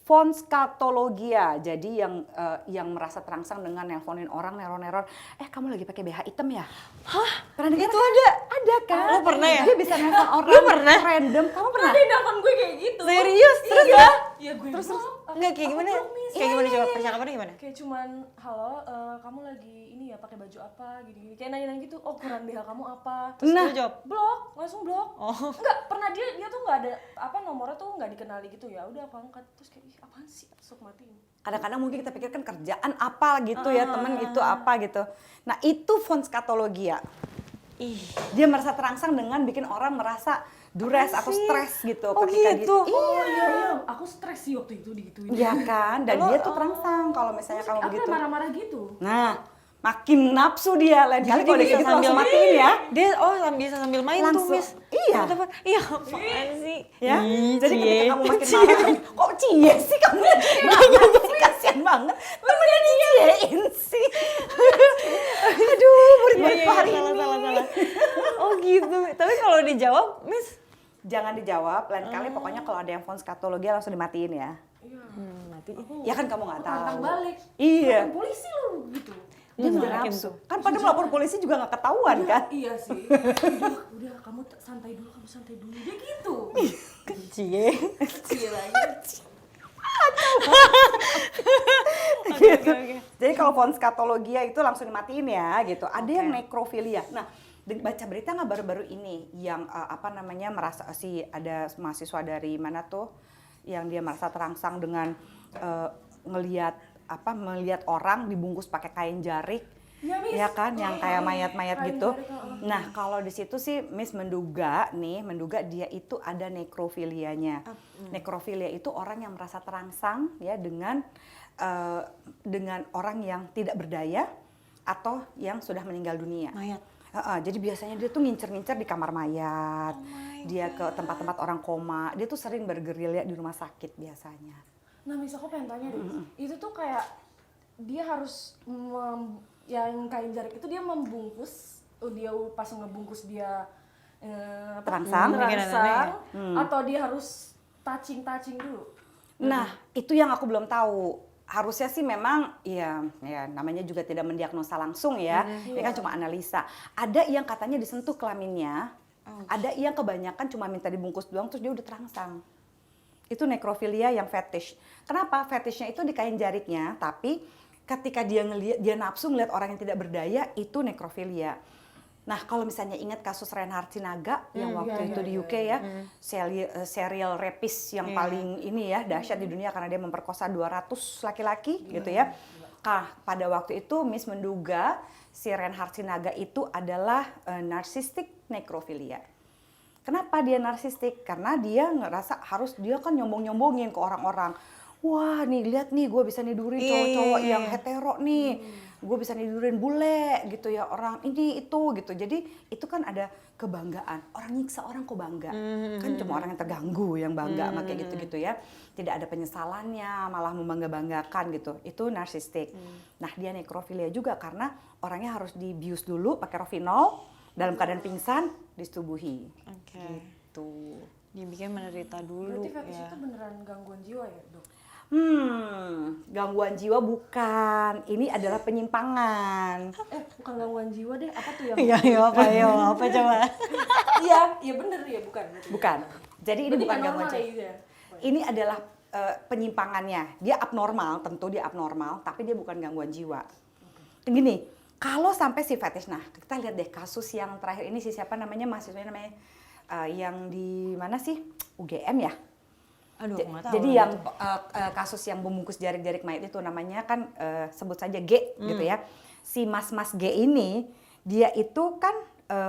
[SPEAKER 1] Fonskatologia, jadi yang merasa terangsang dengan nelponin orang neror-neror, kamu lagi pakai BH hitam ya? Hah? Pernah dengar? Itu ada kan?
[SPEAKER 2] Lo pernah ya?
[SPEAKER 1] Dia bisa nelpon orang random. Kamu pernah?
[SPEAKER 3] Dia nelfon gue kayak gitu.
[SPEAKER 2] serius? Terus
[SPEAKER 3] Iya.
[SPEAKER 2] ya?
[SPEAKER 3] Iya gue.
[SPEAKER 2] Terus nggak kayak gimana? Kayak gimana coba percakapannya gimana?
[SPEAKER 3] Kayak cuman halo, kamu lagi ini ya pakai baju apa gini-gini. Kayak nanya-nanya gitu. Oh, ukuran BH kamu apa?
[SPEAKER 2] Terus
[SPEAKER 1] Nah.
[SPEAKER 2] lu jawab,
[SPEAKER 3] Blok, langsung blok.
[SPEAKER 2] oh
[SPEAKER 3] Enggak, pernah dia tuh enggak ada nomornya tuh enggak dikenali gitu ya. Udah aku angkat terus kayak ih apaan sih? Terus aku matiin.
[SPEAKER 1] Kadang-kadang mungkin kita pikirkan kerjaan apa gitu ya, temen itu apa gitu. Nah itu fonskatologia.
[SPEAKER 2] ih,
[SPEAKER 1] Dia merasa terangsang dengan bikin orang merasa duress atau stres gitu.
[SPEAKER 2] Oh,
[SPEAKER 1] ketika
[SPEAKER 2] gitu?
[SPEAKER 3] Iya, aku stres sih waktu itu digituin.
[SPEAKER 1] Iya kan, dan dia tuh terangsang kalau misalnya kamu
[SPEAKER 3] Aku
[SPEAKER 1] begitu.
[SPEAKER 3] marah-marah gitu.
[SPEAKER 1] Nah, makin nafsu dia. Lain kali kalau dia gitu langsung matiin ya.
[SPEAKER 2] Dia bisa sambil main
[SPEAKER 1] Langsung.
[SPEAKER 2] tuh, Miss.
[SPEAKER 1] Iya.
[SPEAKER 2] Telepon. Iya, apaan sih?
[SPEAKER 1] Ya,
[SPEAKER 2] Ih,
[SPEAKER 1] jadi
[SPEAKER 2] cie.
[SPEAKER 1] ketika kamu makin marah, kok cie sih kamu lagi banget sih, kasian banget. Temennya diciein sih. Aduh, murid-murid
[SPEAKER 2] Iya,
[SPEAKER 1] hari
[SPEAKER 2] salah.
[SPEAKER 1] ini.
[SPEAKER 2] Oh gitu. Tapi kalau dijawab, Miss,
[SPEAKER 1] Jangan dijawab, lain kali pokoknya kalau ada yang phone skatologi langsung dimatiin ya.
[SPEAKER 3] Iya.
[SPEAKER 2] matiin.
[SPEAKER 1] Ya kan kamu nggak tahu.
[SPEAKER 3] Tantang balik.
[SPEAKER 1] Iya.
[SPEAKER 3] Lapor polisi lu gitu.
[SPEAKER 1] Dia udah
[SPEAKER 2] Yakin
[SPEAKER 1] nafsu.
[SPEAKER 2] tuh.
[SPEAKER 1] Kan pada melapor polisi juga nggak ketahuan kan?
[SPEAKER 3] Iya sih. Udah kamu santai dulu, Dia gitu.
[SPEAKER 2] Cie.
[SPEAKER 3] Kecil aja.
[SPEAKER 1] Gitu. Jadi kalau phone skatologia itu langsung dimatiin ya gitu. Ada yang nekrofilia. Nah, baca berita nggak baru-baru ini yang merasa ada mahasiswa dari mana tuh yang dia merasa terangsang dengan melihat orang dibungkus pakai kain jarik.
[SPEAKER 3] Ya, Miss.
[SPEAKER 1] Ya kan, yang kayak mayat-mayat
[SPEAKER 3] kain
[SPEAKER 1] gitu.
[SPEAKER 3] jarik,
[SPEAKER 1] Nah, kalau di situ sih Miss menduga dia itu ada nekrofilianya. Nekrofilia itu orang yang merasa terangsang ya dengan orang yang tidak berdaya atau yang sudah meninggal dunia.
[SPEAKER 2] Mayat.
[SPEAKER 1] Jadi biasanya dia tuh ngincer-ngincer di kamar mayat, dia ke tempat-tempat orang koma, dia tuh sering bergerilya di rumah sakit biasanya.
[SPEAKER 3] Nah, Miss, aku pengen tanya deh. Itu tuh kayak dia harus yang kain jarik itu dia membungkus, dia pas ngebungkus dia
[SPEAKER 1] Terangsang?
[SPEAKER 3] Atau dia harus touching dulu.
[SPEAKER 1] Nah, itu yang aku belum tahu. Harusnya sih memang ya namanya juga tidak mendiagnosa langsung ya. Ini kan cuma analisa. Ada yang katanya disentuh kelaminnya, ada yang kebanyakan cuma minta dibungkus doang terus dia udah terangsang. Itu nekrofilia yang fetish. Kenapa? Fetishnya itu di kain jariknya, tapi ketika dia nafsu ngeliat orang yang tidak berdaya, itu nekrofilia. Nah, kalau misalnya ingat kasus Reinhard Sinaga yang waktu itu di UK ya, serial rapist yang paling ini ya dahsyat di dunia karena dia memperkosa 200 laki-laki gitu ya. Pada waktu itu Miss menduga si Reinhard Sinaga itu adalah narcissistic necrophilia. Kenapa dia narsistik? Karena dia ngerasa dia kan nyombong-nyombongin ke orang-orang. Wah nih lihat nih gue bisa nidurin cowok-cowok yang hetero nih. Gue bisa nidurin bule gitu ya, orang ini itu gitu. Jadi itu kan ada kebanggaan. Orang nyiksa orang kok bangga. Kan cuma orang yang terganggu yang bangga sama kayak gitu-gitu ya. Tidak ada penyesalannya, malah membangga-banggakan gitu. Itu narsistik. Nah, dia nekrofilia juga karena orangnya harus dibius dulu pakai rofinol, dalam keadaan pingsan disetubuhi. Gitu.
[SPEAKER 2] Dibikin menderita dulu.
[SPEAKER 3] Berarti fetish itu beneran gangguan jiwa ya, Dok?
[SPEAKER 1] Gangguan jiwa bukan. Ini adalah penyimpangan.
[SPEAKER 3] Bukan gangguan jiwa deh. Apa tuh yang?
[SPEAKER 2] Apa coba?
[SPEAKER 3] Iya bener ya, bukan.
[SPEAKER 1] Bukan. Jadi ini
[SPEAKER 3] Berarti
[SPEAKER 1] bukan
[SPEAKER 3] nggak
[SPEAKER 1] gangguan
[SPEAKER 3] normal
[SPEAKER 1] jiwa.
[SPEAKER 3] ya, gitu ya?
[SPEAKER 1] Ini adalah penyimpangannya. Dia abnormal, tentu dia abnormal, tapi dia bukan gangguan jiwa. Gini, kalau sampai si fetish, nah kita lihat deh kasus yang terakhir ini siapa namanya, mahasiswanya namanya yang di mana sih? UGM ya?
[SPEAKER 2] Aduh, aku nggak tahu.
[SPEAKER 1] Jadi yang kasus yang membungkus jarik-jarik mayat itu namanya kan sebut saja G gitu ya. Si mas-mas G ini dia itu kan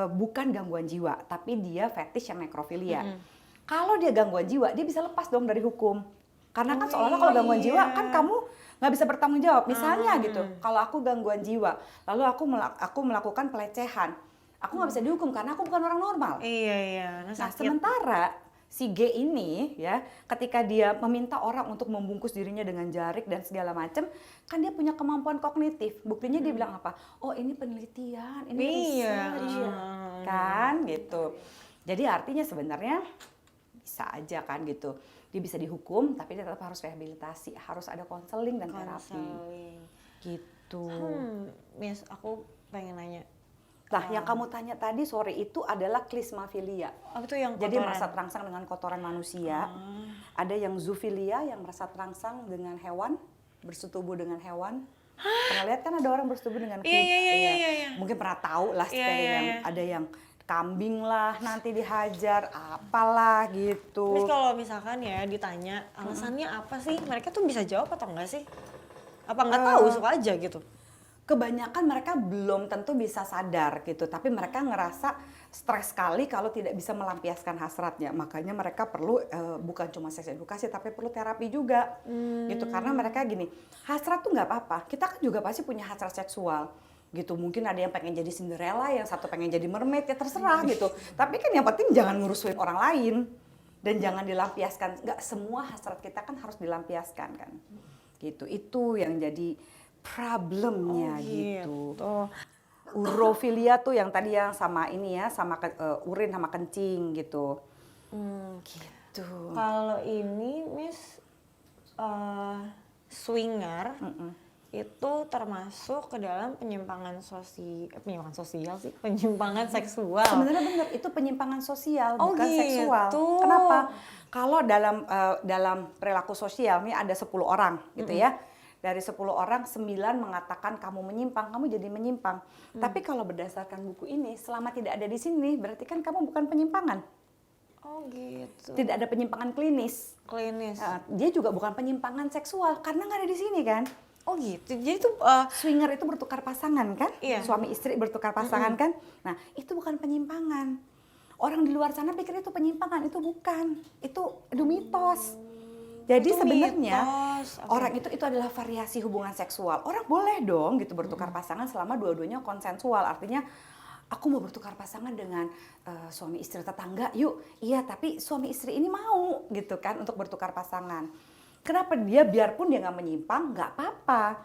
[SPEAKER 1] bukan gangguan jiwa, tapi dia fetish yang nekrofilia. Kalau dia gangguan jiwa, dia bisa lepas dong dari hukum. Karena kan seolah-olah kalau gangguan jiwa kan kamu nggak bisa bertanggung jawab. Misalnya gitu, kalau aku gangguan jiwa, lalu aku melakukan pelecehan, aku nggak bisa dihukum karena aku bukan orang normal.
[SPEAKER 2] Iya.
[SPEAKER 1] Nah, sementara si G ini ya, ketika dia meminta orang untuk membungkus dirinya dengan jarik dan segala macam, kan dia punya kemampuan kognitif. Buktinya dia bilang apa? Oh, ini penelitian, ini research. Kan gitu. Jadi artinya sebenarnya bisa aja kan gitu. Dia bisa dihukum tapi dia tetap harus rehabilitasi, harus ada konseling dan terapi. Gitu.
[SPEAKER 2] Miss, aku pengen nanya.
[SPEAKER 1] Nah, yang kamu tanya tadi sore itu adalah klismafilia.
[SPEAKER 2] Apa tuh yang
[SPEAKER 1] Jadi
[SPEAKER 2] kotoran?
[SPEAKER 1] merasa terangsang dengan kotoran manusia. Ada yang zoofilia yang merasa terangsang dengan hewan, bersetubuh dengan hewan. Pernah lihat kan ada orang bersetubuh dengan kucing?
[SPEAKER 2] Iya.
[SPEAKER 1] Mungkin pernah tahu lah
[SPEAKER 2] Iya.
[SPEAKER 1] yang ada yang kambing lah nanti dihajar, apalah gitu.
[SPEAKER 2] Terus kalau misalkan ya ditanya alasannya apa sih? Mereka tuh bisa jawab atau enggak sih? Apa nggak tahu, suka aja gitu?
[SPEAKER 1] Kebanyakan mereka belum tentu bisa sadar gitu, tapi mereka ngerasa stres sekali kalau tidak bisa melampiaskan hasratnya. Makanya mereka perlu bukan cuma seks edukasi, tapi perlu terapi juga, gitu. Karena mereka gini, hasrat tuh nggak apa-apa. Kita kan juga pasti punya hasrat seksual, gitu. Mungkin ada yang pengen jadi Cinderella, yang satu pengen jadi mermaid, ya terserah gitu. Tapi kan yang penting jangan ngurusin orang lain dan jangan dilampiaskan. Nggak semua hasrat kita kan harus dilampiaskan kan, gitu. Itu yang jadi problemnya gitu. Urofilia tuh yang tadi yang sama ini ya, sama urin sama kencing gitu. Gitu.
[SPEAKER 2] Kalau ini Miss swinger itu termasuk ke dalam penyimpangan sosial sih, penyimpangan seksual.
[SPEAKER 1] Sebenarnya benar itu penyimpangan sosial
[SPEAKER 2] Oh,
[SPEAKER 1] bukan seksual.
[SPEAKER 2] gitu.
[SPEAKER 1] Kenapa? Kalau dalam perilaku sosial nih ada 10 orang gitu ya. Dari 10 orang 9 mengatakan kamu menyimpang, kamu jadi menyimpang. Tapi kalau berdasarkan buku ini selama tidak ada di sini berarti kan kamu bukan penyimpangan.
[SPEAKER 2] Oh gitu.
[SPEAKER 1] Tidak ada penyimpangan klinis.
[SPEAKER 2] Klinis.
[SPEAKER 1] Dia juga bukan penyimpangan seksual karena nggak ada di sini kan.
[SPEAKER 2] Oh gitu. Jadi tuh
[SPEAKER 1] Swinger itu bertukar pasangan kan?
[SPEAKER 2] Iya.
[SPEAKER 1] Suami istri bertukar pasangan kan? Nah, itu bukan penyimpangan. Orang di luar sana pikir itu penyimpangan, itu bukan. Itu mitos. Jadi
[SPEAKER 2] Itu
[SPEAKER 1] sebenarnya
[SPEAKER 2] mitos. Oke.
[SPEAKER 1] orang itu adalah variasi hubungan seksual. Orang boleh dong gitu bertukar pasangan selama dua-duanya konsensual. Artinya aku mau bertukar pasangan dengan suami istri tetangga, yuk. Iya, tapi suami istri ini mau gitu kan untuk bertukar pasangan. Kenapa dia biarpun dia nggak menyimpang, nggak apa-apa.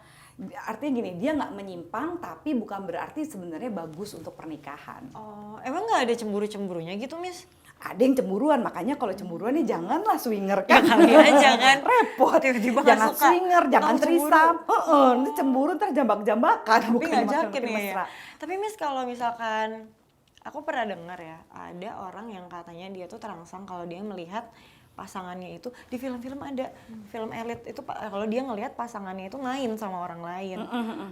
[SPEAKER 1] Artinya gini, dia nggak menyimpang tapi bukan berarti sebenarnya bagus untuk pernikahan.
[SPEAKER 2] Oh, emang nggak ada cemburu-cemburunya gitu, Miss?
[SPEAKER 1] Ada yang cemburuan, makanya kalau cemburuan nih janganlah swinger kan.
[SPEAKER 2] Kali aja kan.
[SPEAKER 1] Repot.
[SPEAKER 2] Tiba-tiba nggak
[SPEAKER 1] Jangan
[SPEAKER 2] suka.
[SPEAKER 1] swinger, jangan
[SPEAKER 2] Tahu cemburu.
[SPEAKER 1] trisam. Nanti cemburu ntar jambak-jambakan.
[SPEAKER 2] Tapi
[SPEAKER 1] bukan
[SPEAKER 2] ngajakin
[SPEAKER 1] makin
[SPEAKER 2] ya.
[SPEAKER 1] mesra.
[SPEAKER 2] Tapi Miss kalau misalkan aku pernah dengar ya, ada orang yang katanya dia tuh terangsang kalau dia melihat pasangannya itu di film-film ada film elit itu kalau dia ngelihat pasangannya itu main sama orang lain.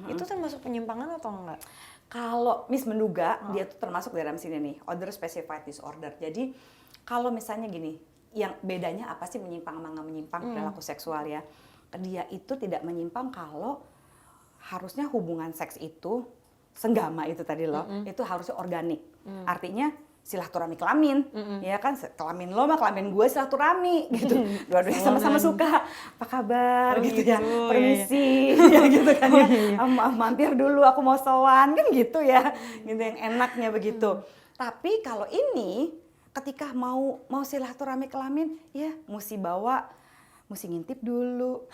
[SPEAKER 2] Itu termasuk penyimpangan atau enggak?
[SPEAKER 1] Kalau Miss menduga dia tuh termasuk dalam sini nih, other specified disorder. Jadi kalau misalnya gini, yang bedanya apa sih menyimpang sama nggak menyimpang perilaku seksual ya? Dia itu tidak menyimpang kalau harusnya hubungan seks itu senggama itu tadi loh, itu harusnya organik. Artinya silaturahmi kelamin, ya kan kelamin lo sama kelamin gue silaturahmi gitu, dua-duanya sama-sama suka, apa kabar gitu ya, permisi, ya gitu kan ya, mampir dulu aku mau sowan kan gitu ya, gitu yang enaknya begitu. Tapi kalau ini ketika mau silaturahmi kelamin, ya mesti ngintip dulu,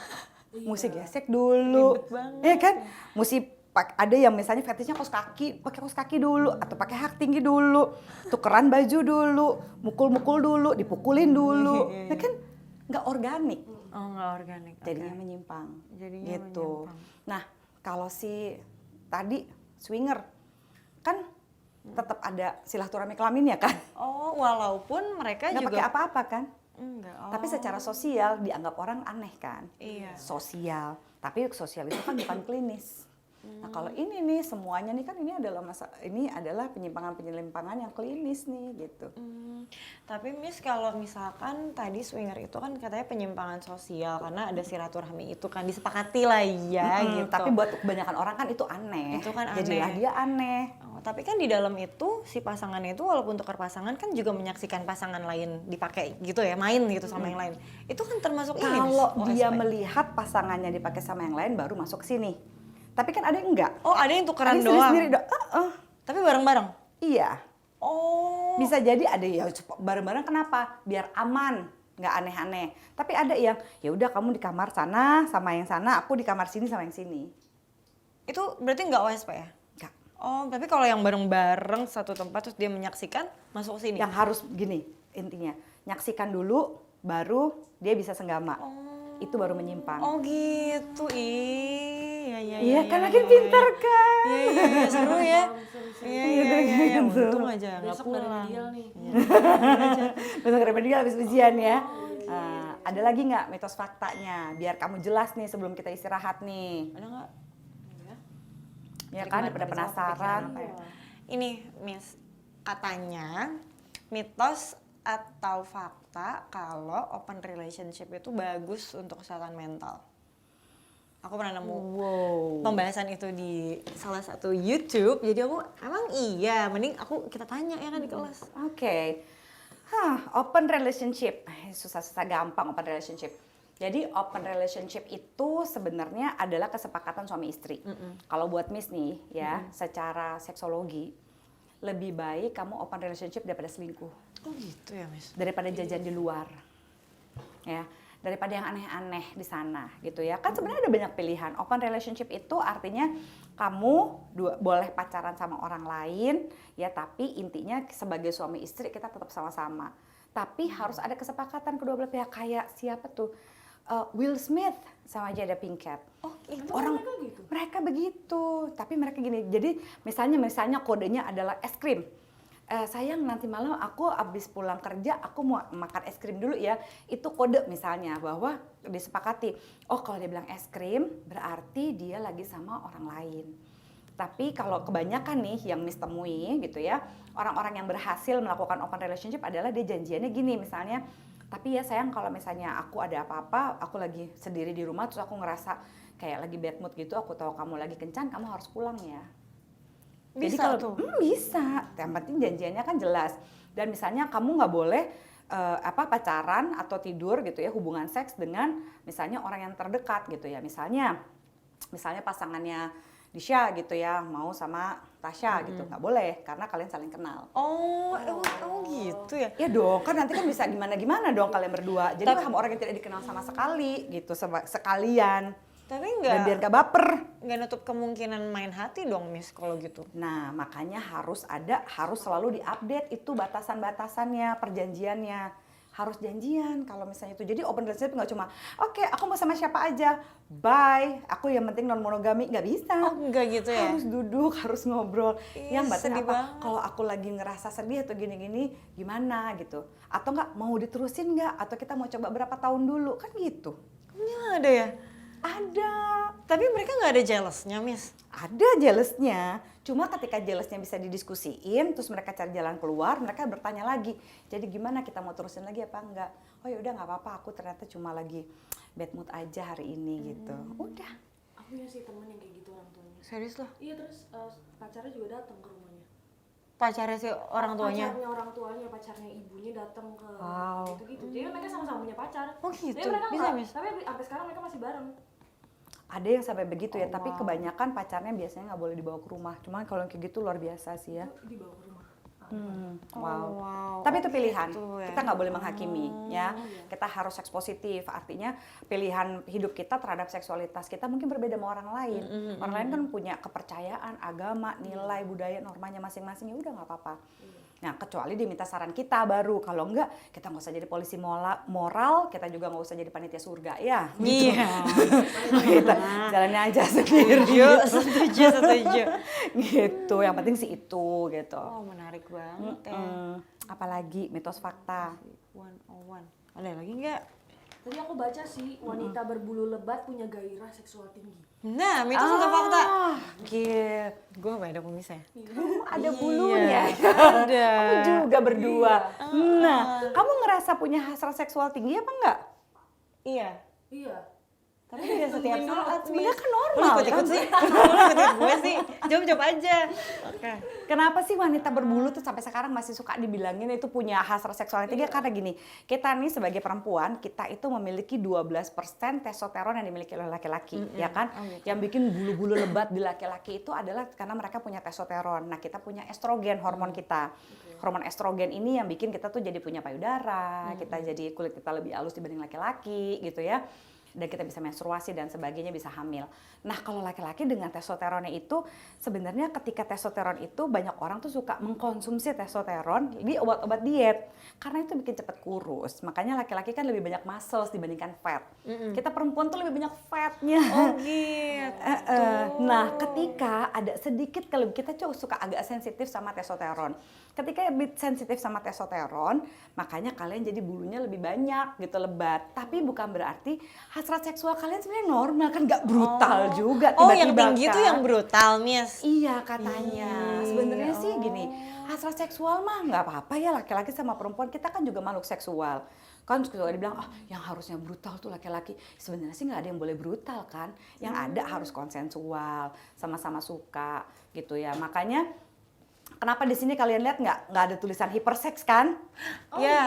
[SPEAKER 1] mesti gesek dulu, ya kan, mesti ada yang misalnya fetishnya kaos kaki, pakai kaos kaki dulu atau pakai hak tinggi dulu, tukeran baju dulu, mukul-mukul dulu, dipukulin dulu, ya kan nggak organik,
[SPEAKER 2] Oh, nggak organik.
[SPEAKER 1] jadinya
[SPEAKER 2] Oke.
[SPEAKER 1] menyimpang,
[SPEAKER 2] Jadinya
[SPEAKER 1] gitu.
[SPEAKER 2] menyimpang.
[SPEAKER 1] Nah kalau si tadi swinger kan tetap ada silaturahmi kelaminnya kan,
[SPEAKER 2] Oh, walaupun mereka
[SPEAKER 1] nggak
[SPEAKER 2] juga
[SPEAKER 1] pakai apa-apa kan,
[SPEAKER 2] enggak. Oh.
[SPEAKER 1] tapi secara sosial dianggap orang aneh kan,
[SPEAKER 2] Iya.
[SPEAKER 1] sosial, tapi sosial itu kan bukan klinis. Nah kalau ini nih semuanya nih kan ini adalah penyimpangan yang klinis nih gitu.
[SPEAKER 2] Tapi Miss kalau misalkan tadi swinger itu kan katanya penyimpangan sosial karena ada silaturahmi itu kan disepakati lah ya gitu.
[SPEAKER 1] Tapi buat kebanyakan orang kan itu aneh.
[SPEAKER 2] Itu kan
[SPEAKER 1] Jadilah
[SPEAKER 2] aneh.
[SPEAKER 1] dia aneh.
[SPEAKER 2] Oh, tapi kan di dalam itu si pasangannya itu walaupun tukar pasangan kan juga menyaksikan pasangan lain dipakai gitu ya, main gitu sama yang lain. Itu kan termasuk ini. Miss?
[SPEAKER 1] Kalau
[SPEAKER 2] Oh,
[SPEAKER 1] dia
[SPEAKER 2] OSP.
[SPEAKER 1] melihat pasangannya dipakai sama yang lain baru masuk ke sini. Tapi kan ada yang enggak.
[SPEAKER 2] Oh, ada yang tukeran
[SPEAKER 1] Ada yang
[SPEAKER 2] doang.
[SPEAKER 1] sendiri
[SPEAKER 2] Tapi bareng-bareng.
[SPEAKER 1] Iya.
[SPEAKER 2] Oh.
[SPEAKER 1] Bisa jadi ada ya bareng-bareng kenapa? Biar aman, nggak aneh-aneh. Tapi ada yang ya udah kamu di kamar sana sama yang sana, aku di kamar sini sama yang sini.
[SPEAKER 2] Itu berarti nggak OSP ya?
[SPEAKER 1] Enggak.
[SPEAKER 2] Oh, tapi kalau yang bareng-bareng satu tempat terus dia menyaksikan masuk ke sini.
[SPEAKER 1] Yang harus gini intinya, nyaksikan dulu baru dia bisa senggama. Itu baru menyimpang.
[SPEAKER 2] Oh gitu, iya.
[SPEAKER 1] Iya kan makin pintar kan.
[SPEAKER 2] Iya, seru ya. Iya. Untung aja nggak
[SPEAKER 3] Besok dari
[SPEAKER 2] pulang.
[SPEAKER 3] medial nih.
[SPEAKER 1] Besok remedial habis ujian ya. Ada lagi nggak mitos faktanya? Biar kamu jelas nih sebelum kita istirahat nih.
[SPEAKER 2] Ada nggak?
[SPEAKER 1] Ya kan daripada penasaran.
[SPEAKER 2] Ini Miss, katanya mitos atau fakta kalau open relationship itu bagus untuk kesehatan mental. Aku pernah nemu pembahasan itu di salah satu YouTube. Jadi aku emang iya, mending kita tanya ya kan di kelas.
[SPEAKER 1] Oke. Open relationship. Susah-susah gampang open relationship. Jadi open relationship itu sebenarnya adalah kesepakatan suami istri. Kalau buat Miss nih ya, secara seksologi lebih baik kamu open relationship daripada selingkuh.
[SPEAKER 2] Oh gitu ya Miss.
[SPEAKER 1] Daripada jajan di luar. Ya. daripada yang aneh-aneh di sana gitu ya. Kan sebenarnya ada banyak pilihan. Open relationship itu artinya kamu boleh pacaran sama orang lain ya, tapi intinya sebagai suami istri kita tetap sama-sama. Tapi harus ada kesepakatan kedua belah pihak, kayak siapa tuh? Will Smith sama Jada Pinkett.
[SPEAKER 2] Oh, itu
[SPEAKER 1] Orang
[SPEAKER 3] mereka gitu?
[SPEAKER 1] mereka begitu, tapi mereka gini. Jadi misalnya kodenya adalah es krim. Sayang nanti malam aku abis pulang kerja aku mau makan es krim dulu ya. Itu kode misalnya bahwa disepakati. Oh kalau dia bilang es krim berarti dia lagi sama orang lain. Tapi kalau kebanyakan nih yang Miss temui gitu ya, orang-orang yang berhasil melakukan open relationship adalah dia janjiannya gini misalnya. Tapi ya sayang kalau misalnya aku ada apa-apa, aku lagi sendiri di rumah terus aku ngerasa kayak lagi bad mood gitu, aku tahu kamu lagi kencan, kamu harus pulang ya. Jadi
[SPEAKER 2] bisa
[SPEAKER 1] kalau
[SPEAKER 2] tuh.
[SPEAKER 1] Bisa, yang penting janjiannya kan jelas. Dan misalnya kamu nggak boleh pacaran atau tidur gitu ya, hubungan seks dengan misalnya orang yang terdekat gitu ya. Misalnya pasangannya Disha gitu ya, mau sama Tasya gitu, nggak boleh karena kalian saling kenal.
[SPEAKER 2] Oh, emang gitu ya?
[SPEAKER 1] Ya dong, kan nanti kan bisa gimana-gimana dong kalian berdua. Jadi sama orang yang tidak dikenal sama sekali gitu, sekalian.
[SPEAKER 2] Tapi
[SPEAKER 1] Dan biar gak baper.
[SPEAKER 2] nggak nutup kemungkinan main hati dong, Miss, kalau gitu.
[SPEAKER 1] Nah, makanya harus selalu diupdate itu batasan-batasannya, perjanjiannya. Harus janjian kalau misalnya itu. Jadi open relationship nggak cuma, oke, aku mau sama siapa aja, bye, aku yang penting non monogami, nggak bisa.
[SPEAKER 2] Oh, enggak gitu ya?
[SPEAKER 1] Harus duduk, harus ngobrol.
[SPEAKER 2] Ih,
[SPEAKER 1] Yang batin
[SPEAKER 2] sedih
[SPEAKER 1] apa?
[SPEAKER 2] banget.
[SPEAKER 1] Kalau aku lagi ngerasa sedih atau gini-gini, gimana gitu? Atau nggak mau diterusin nggak? Atau kita mau coba berapa tahun dulu? Kan gitu.
[SPEAKER 2] Ya, ada ya?
[SPEAKER 1] Ada.
[SPEAKER 2] Tapi mereka nggak ada jealousnya, Miss?
[SPEAKER 1] Ada jealousnya, cuma ketika jealousnya bisa didiskusiin, terus mereka cari jalan keluar, mereka bertanya lagi, jadi gimana kita mau terusin lagi apa enggak? Oh ya udah nggak apa-apa, aku ternyata cuma lagi bad mood aja hari ini gitu. Udah.
[SPEAKER 3] Aku punya sih temen yang kayak gitu orang tuanya.
[SPEAKER 2] Serius loh?
[SPEAKER 3] Iya, terus pacarnya juga datang ke rumahnya.
[SPEAKER 2] Pacarnya si orang tuanya?
[SPEAKER 3] Pacarnya orang tuanya, pacarnya ibunya datang ke
[SPEAKER 1] Wow.
[SPEAKER 3] gitu. Jadi mereka sama-sama punya pacar.
[SPEAKER 2] Oh gitu?
[SPEAKER 3] Tapi mereka
[SPEAKER 2] Bisa,
[SPEAKER 3] nggak-
[SPEAKER 2] Miss?
[SPEAKER 3] Tapi sampai sekarang mereka masih bareng.
[SPEAKER 1] Ada yang sampai begitu ya,
[SPEAKER 2] Oh,
[SPEAKER 1] tapi
[SPEAKER 2] wow.
[SPEAKER 1] kebanyakan pacarnya biasanya nggak boleh dibawa ke rumah. Cuman kalau yang kayak gitu luar biasa sih ya.
[SPEAKER 3] Itu dibawa ke rumah.
[SPEAKER 1] Wow.
[SPEAKER 2] Oh, wow.
[SPEAKER 1] Tapi itu pilihan.
[SPEAKER 2] Gitu ya.
[SPEAKER 1] Kita nggak boleh menghakimi ya. Kita harus seks positif. Artinya pilihan hidup kita terhadap seksualitas kita mungkin berbeda sama orang lain. Orang lain kan punya kepercayaan, agama, nilai, budaya, normanya masing-masing. Ya udah nggak apa-apa. Nah, kecuali diminta saran kita baru. Kalau enggak, kita nggak usah jadi polisi moral, kita juga nggak usah jadi panitia surga ya. Gitu.
[SPEAKER 2] Iya.
[SPEAKER 1] Kita jalannya aja sendiri.
[SPEAKER 2] Setuju.
[SPEAKER 1] Gitu. Yang penting sih itu gitu.
[SPEAKER 2] Oh, menarik banget ya.
[SPEAKER 1] Apalagi mitos fakta.
[SPEAKER 2] 101. Ada lagi nggak?
[SPEAKER 3] Tadi aku baca sih wanita berbulu lebat punya gairah seksual tinggi.
[SPEAKER 2] Nah, mitos atau fakta?
[SPEAKER 1] Gitu.
[SPEAKER 2] Gue apa ada kumisnya?
[SPEAKER 1] Kamu ada bulunya.
[SPEAKER 2] Ada.
[SPEAKER 1] Kamu juga berdua. Nah, kamu ngerasa punya hasrat seksual tinggi apa enggak?
[SPEAKER 2] Iya.
[SPEAKER 3] Iya.
[SPEAKER 2] Tapi tidak setiap saat,
[SPEAKER 1] Sebenarnya
[SPEAKER 2] Miss.
[SPEAKER 1] kan
[SPEAKER 2] Lu
[SPEAKER 1] normal
[SPEAKER 2] ikut-ikut
[SPEAKER 1] kan?
[SPEAKER 2] sih? Lu ikut gue sih? Jawab aja. Oke.
[SPEAKER 1] Kenapa sih wanita berbulu tuh sampai sekarang masih suka dibilangin itu punya hasrat seksual yang tinggi? Karena gini, kita nih sebagai perempuan, kita itu memiliki 12% testosteron yang dimiliki oleh laki-laki, ya kan? Yang bikin bulu-bulu lebat di laki-laki itu adalah karena mereka punya testosteron. Nah, kita punya estrogen, hormon kita. Hormon estrogen ini yang bikin kita tuh jadi punya payudara, kita jadi kulit kita lebih halus dibanding laki-laki gitu ya. Dan kita bisa menstruasi dan sebagainya, bisa hamil. Nah, kalau laki-laki dengan testosteronnya itu sebenarnya ketika testosteron itu banyak orang tuh suka mengkonsumsi testosteron di obat-obat diet karena itu bikin cepet kurus. Makanya laki-laki kan lebih banyak muscles dibandingkan fat. Kita perempuan tuh lebih banyak fatnya.
[SPEAKER 2] Oh gitu.
[SPEAKER 1] Nah, ketika ada sedikit kalau kita suka agak sensitif sama testosteron. Ketika sensitif sama testosteron, makanya kalian jadi bulunya lebih banyak gitu, lebat. Tapi bukan berarti hasrat seksual kalian sebenarnya normal, kan nggak brutal juga tiba-tiba.
[SPEAKER 2] Oh, yang tinggi
[SPEAKER 1] kan.
[SPEAKER 2] tuh yang brutal, Miss.
[SPEAKER 1] Iya katanya. Sebenarnya sih
[SPEAKER 2] oh.
[SPEAKER 1] gini, hasrat seksual mah nggak apa-apa ya, laki-laki sama perempuan, kita kan juga makhluk seksual. Kan suka dibilang, yang harusnya brutal tuh laki-laki. Sebenarnya sih nggak ada yang boleh brutal kan. Yang ada harus konsensual, sama-sama suka gitu ya. Makanya kenapa di sini kalian lihat nggak ada tulisan hiperseks kan?
[SPEAKER 2] Iya.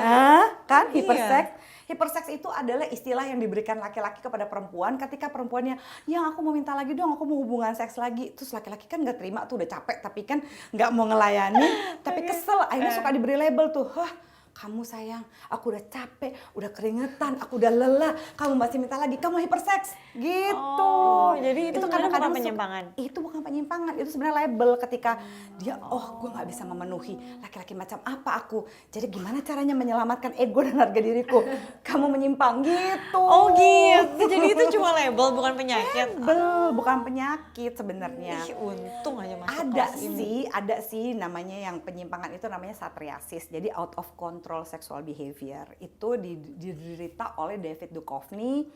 [SPEAKER 1] Kan
[SPEAKER 2] Iya.
[SPEAKER 1] hiperseks. Hiperseks itu adalah istilah yang diberikan laki-laki kepada perempuan ketika perempuannya, yang aku mau minta lagi dong, aku mau hubungan seks lagi. Terus laki-laki kan nggak terima tuh, udah capek tapi kan nggak mau ngelayani, tapi kesel. Akhirnya suka diberi label tuh, wah kamu sayang, aku udah capek, udah keringetan, aku udah lelah, kamu masih minta lagi, kamu hyperseks gitu.
[SPEAKER 2] Oh, jadi itu sebenarnya bukan
[SPEAKER 1] suka-
[SPEAKER 2] penyimpangan.
[SPEAKER 1] itu bukan penyimpangan, itu sebenarnya label ketika dia, gue nggak bisa memenuhi laki-laki macam apa aku. Jadi gimana caranya menyelamatkan ego dan harga diriku? Kamu menyimpang gitu.
[SPEAKER 2] Oh gitu, jadi itu cuma label bukan penyakit.
[SPEAKER 1] Label bukan penyakit sebenarnya.
[SPEAKER 2] Ih, untung aja masuk
[SPEAKER 1] Ada
[SPEAKER 2] kelas ini.
[SPEAKER 1] sih, ada sih namanya yang penyimpangan itu namanya satriasis. Jadi out of control sexual behavior. Itu diderita oleh David Duchovny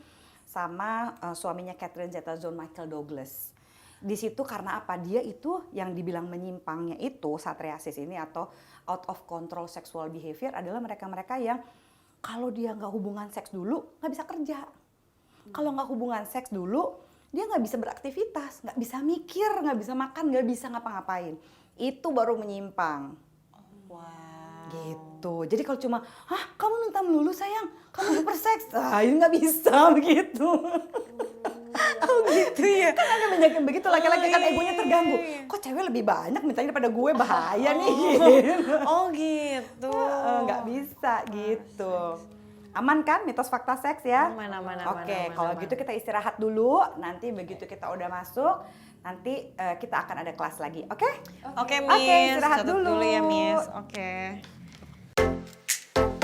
[SPEAKER 1] sama suaminya Catherine Zeta-Jones, Michael Douglas. Di situ karena apa? Dia itu yang dibilang menyimpangnya itu satriasis ini atau out of control sexual behavior adalah mereka-mereka yang kalau dia nggak hubungan seks dulu nggak bisa kerja. Kalau nggak hubungan seks dulu dia nggak bisa beraktivitas, nggak bisa mikir, nggak bisa makan, nggak bisa ngapa-ngapain. Itu baru menyimpang.
[SPEAKER 2] Wah.
[SPEAKER 1] Gitu. Jadi kalau cuma, kamu minta melulu sayang, kamu hyperseks, ini nggak bisa begitu.
[SPEAKER 2] Oh gitu ya.
[SPEAKER 1] Kan ada banyak yang begitu, laki-laki kan
[SPEAKER 2] iya,
[SPEAKER 1] egonya
[SPEAKER 2] iya,
[SPEAKER 1] terganggu.
[SPEAKER 2] iya.
[SPEAKER 1] Kok cewek lebih banyak mintanya daripada gue, bahaya nih. Gitu.
[SPEAKER 2] Oh gitu.
[SPEAKER 1] Nggak bisa gitu. Aman kan mitos fakta seks ya?
[SPEAKER 2] Aman, aman,
[SPEAKER 1] Oke,
[SPEAKER 2] aman,
[SPEAKER 1] kalau
[SPEAKER 2] aman.
[SPEAKER 1] gitu kita istirahat dulu. Nanti begitu kita udah masuk, nanti kita akan ada kelas lagi. Oke?
[SPEAKER 2] Oke,
[SPEAKER 1] Oke,
[SPEAKER 2] Miss.
[SPEAKER 1] istirahat
[SPEAKER 2] Catat
[SPEAKER 1] dulu.
[SPEAKER 2] dulu ya, Miss. Oke.